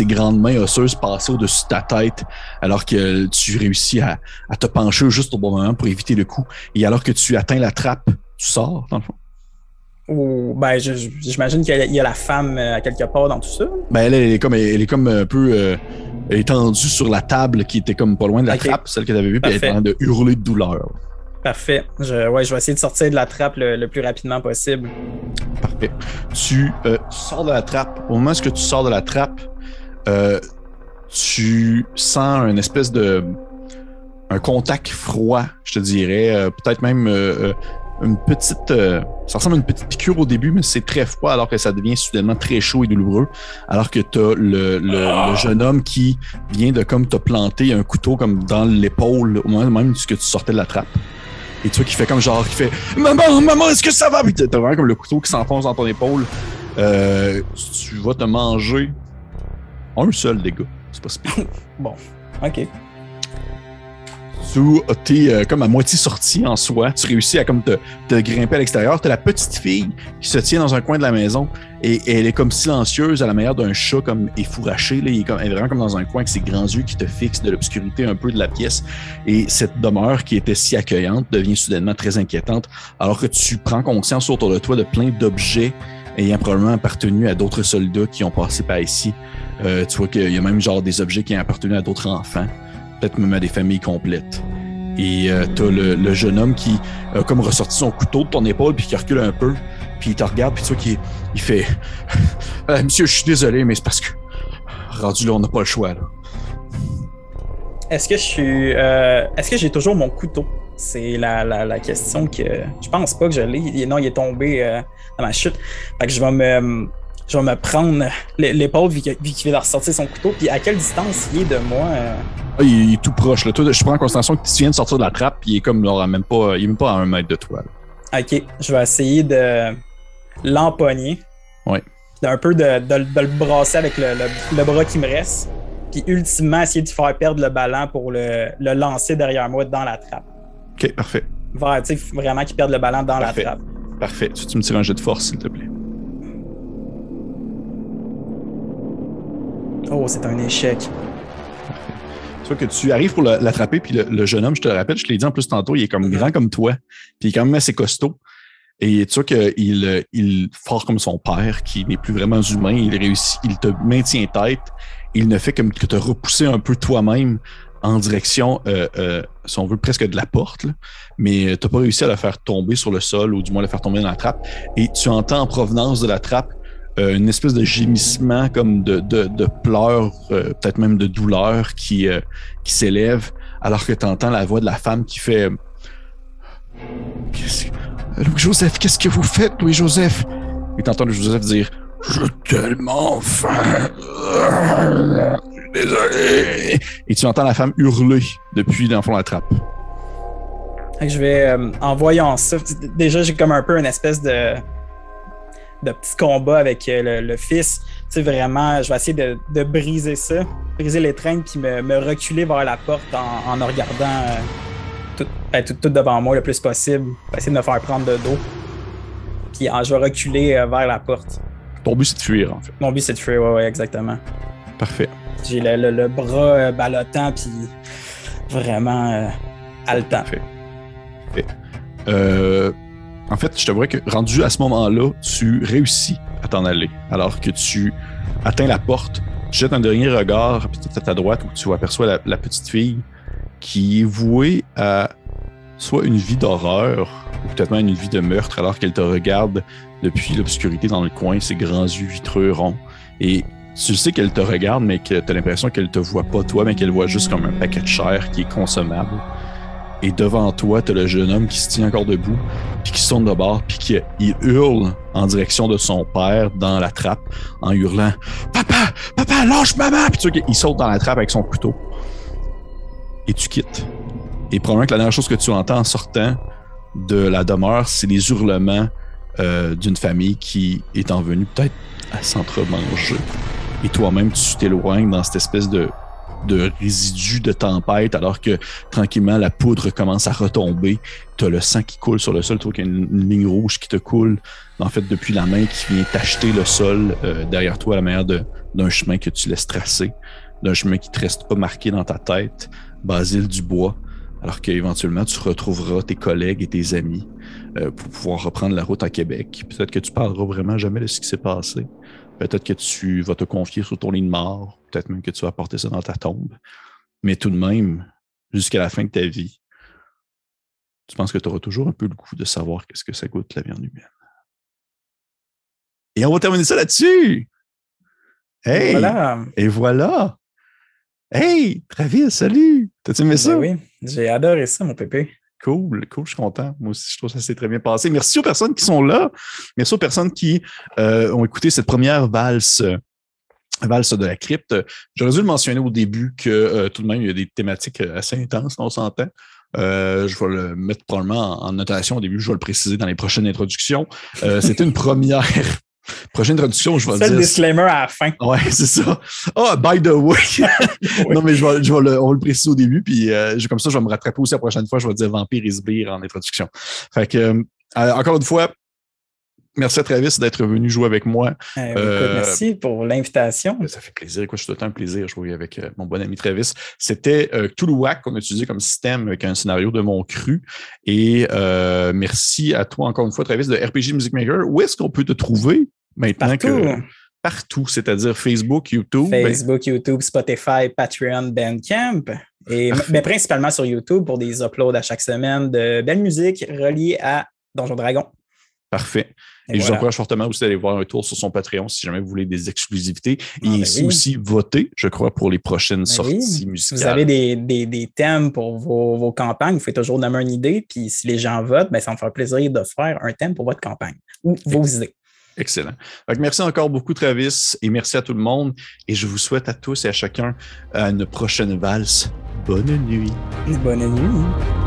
grandes mains osseuses passer au-dessus de ta tête, alors que tu réussis à te pencher juste au bon moment pour éviter le coup. Et alors que tu atteins la trappe, tu sors, dans le fond. Ou ben, j'imagine qu'il y a la femme à quelque part dans tout ça. Ben elle est comme un peu étendue sur la table qui était comme pas loin de la trappe, celle que tu avais vue, puis elle est en train de hurler de douleur. Parfait. Je vais essayer de sortir de la trappe le plus rapidement possible. Parfait. Tu sors de la trappe. Au moment où tu sors de la trappe, tu sens une espèce de... un contact froid, je te dirais. Peut-être même une petite... ça ressemble à une petite piqûre au début, mais c'est très froid alors que ça devient soudainement très chaud et douloureux. Alors que tu as le jeune homme qui vient de comme te planter un couteau comme dans l'épaule au moment même que tu sortais de la trappe. Et tu vois qu'il fait comme genre, qui fait « Maman, est-ce que ça va? » Puis t'as vraiment comme le couteau qui s'enfonce dans ton épaule. Tu vas te manger un seul dégât. C'est pas si pire. Bon, OK. T'es comme à moitié sorti en soi. Tu réussis à comme te grimper à l'extérieur. T'as la petite fille qui se tient dans un coin de la maison et elle est comme silencieuse à la manière d'un chat comme effouraché. Là. Elle est vraiment comme dans un coin avec ses grands yeux qui te fixent de l'obscurité un peu de la pièce. Et cette demeure qui était si accueillante devient soudainement très inquiétante alors que tu prends conscience autour de toi de plein d'objets ayant probablement appartenu à d'autres soldats qui ont passé par ici. Tu vois qu'il y a même genre des objets qui ont appartenu à d'autres enfants. Peut-être même à des familles complètes. Et t'as le jeune homme qui a comme ressorti son couteau de ton épaule puis qui recule un peu, puis il te regarde puis tu vois qu'il fait Monsieur, je suis désolé, mais c'est parce que rendu là, on n'a pas le choix là. Est-ce que j'ai toujours mon couteau? C'est la question que je pense pas que je l'ai. Non, il est tombé dans ma chute. Fait que je vais me prendre l'épaule vu qu'il vient de ressortir son couteau. Puis à quelle distance il est de moi? Il est tout proche. Là. Toi, je prends en considération que tu viens de sortir de la trappe. Puis il est comme il est même pas à 1 mètre de toi. Là. OK. Je vais essayer de l'empoigner. Oui. Un peu de le brasser avec le bras qui me reste. Puis ultimement, essayer de faire perdre le ballon pour le lancer derrière moi dans la trappe. OK, parfait. Vraiment qu'il perde le ballon dans la trappe. Parfait. Tu me tires un jet de force, s'il te plaît. Oh, c'est un échec. Tu vois que tu arrives pour l'attraper, puis le jeune homme, je te le rappelle, je te l'ai dit en plus tantôt, il est comme grand comme toi, puis il est quand même assez costaud. Et tu vois qu'il fort comme son père, qui n'est plus vraiment humain, il réussit, il te maintient tête, il ne fait comme que te repousser un peu toi-même en direction, si on veut, presque de la porte, là. Mais tu n'as pas réussi à le faire tomber sur le sol, ou du moins le faire tomber dans la trappe. Et tu entends en provenance de la trappe une espèce de gémissement comme de pleurs, peut-être même de douleur qui s'élève, alors que tu entends la voix de la femme qui fait Louis-Joseph, qu'est-ce que vous faites, Louis-Joseph? Et tu entends Louis-Joseph dire j'ai tellement faim. Désolé. Et tu entends la femme hurler depuis dans le fond de la trappe. Je vais, en voyant ça, déjà j'ai comme un peu une espèce de petit combat avec le fils. Tu sais, vraiment, je vais essayer de briser ça, briser l'étreinte, puis me reculer vers la porte en regardant tout devant moi le plus possible. Je vais essayer de me faire prendre de dos. Puis je vais reculer vers la porte. Ton but, c'est de fuir, en fait. Mon but, c'est de fuir, ouais, exactement. Parfait. J'ai le bras ballottant, puis vraiment haletant. Parfait. En fait, je t'avouerais que rendu à ce moment-là, tu réussis à t'en aller. Alors que tu atteins la porte, tu jettes un dernier regard à ta droite où tu aperçois la petite fille qui est vouée à soit une vie d'horreur, ou peut-être même une vie de meurtre, alors qu'elle te regarde depuis l'obscurité dans le coin, ses grands yeux vitreux ronds. Et tu sais qu'elle te regarde, mais que tu as l'impression qu'elle te voit pas toi, mais qu'elle voit juste comme un paquet de chair qui est consommable. Et devant toi, tu as le jeune homme qui se tient encore debout, puis qui se tourne de bord, puis qui il hurle en direction de son père dans la trappe, en hurlant « Papa! Papa, lâche maman! » Puis tu vois qu'il saute dans la trappe avec son couteau. Et tu quittes. Et probablement que la dernière chose que tu entends en sortant de la demeure, c'est les hurlements d'une famille qui est en venue peut-être à s'entremanger. Et toi-même, tu t'éloignes dans cette espèce de résidu de tempête, alors que tranquillement, la poudre commence à retomber. Tu as le sang qui coule sur le sol. Tu vois qu'il y a une ligne rouge qui te coule, en fait, depuis la main qui vient tacheter le sol derrière toi à la manière d'un chemin que tu laisses tracer, d'un chemin qui ne te reste pas marqué dans ta tête, Basile Dubois, alors qu'éventuellement, tu retrouveras tes collègues et tes amis pour pouvoir reprendre la route à Québec. Peut-être que tu parleras vraiment jamais de ce qui s'est passé. Peut-être que tu vas te confier sur ton lit de mort. Peut-être même que tu vas porter ça dans ta tombe. Mais tout de même, jusqu'à la fin de ta vie, tu penses que tu auras toujours un peu le goût de savoir qu'est-ce que ça goûte la viande humaine. Et on va terminer ça là-dessus! Hey! Voilà. Et voilà! Hey! Travis, salut! T'as-tu aimé ça? Oui, j'ai adoré ça, mon pépé. Cool, je suis content. Moi aussi, je trouve que ça s'est très bien passé. Merci aux personnes qui sont là. Merci aux personnes qui ont écouté cette première valse de la crypte. J'aurais dû le mentionner au début que tout de même, il y a des thématiques assez intenses, on s'entend. Je vais le mettre probablement en notation au début, je vais le préciser dans les prochaines introductions. C'était une première. Prochaine introduction, je vais le dire. C'est le disclaimer à la fin. Ouais, c'est ça. Oh, by the way. Oui. Non, mais on va le préciser au début, puis comme ça, je vais me rattraper aussi la prochaine fois. Je vais dire Vampire et Sbire en introduction. Fait que, encore une fois, merci à Travis d'être venu jouer avec moi. Écoute, merci pour l'invitation. Ça fait plaisir. Écoute, je suis tout le temps un plaisir de jouer avec mon bon ami Travis. C'était Cthulhuac qu'on a utilisé comme système avec un scénario de mon cru. Et merci à toi encore une fois, Travis, de RPG Music Maker. Où est-ce qu'on peut te trouver maintenant? Partout, c'est-à-dire Facebook, YouTube. YouTube, Spotify, Patreon, Bandcamp. Mais principalement sur YouTube pour des uploads à chaque semaine de belle musique reliée à Donjons Dragons. Parfait. Et je vous encourage fortement aussi d'aller voir un tour sur son Patreon si jamais vous voulez des exclusivités. Et ici aussi, voter, je crois, pour les prochaines sorties musicales. Si vous avez des thèmes pour vos campagnes, vous faites toujours nommer une idée. Puis si les gens votent, ça me fait plaisir de faire un thème pour votre campagne ou vos idées. Excellent. Donc, merci encore beaucoup, Travis, et merci à tout le monde. Et je vous souhaite à tous et à chacun une prochaine valse. Bonne nuit. Bonne nuit.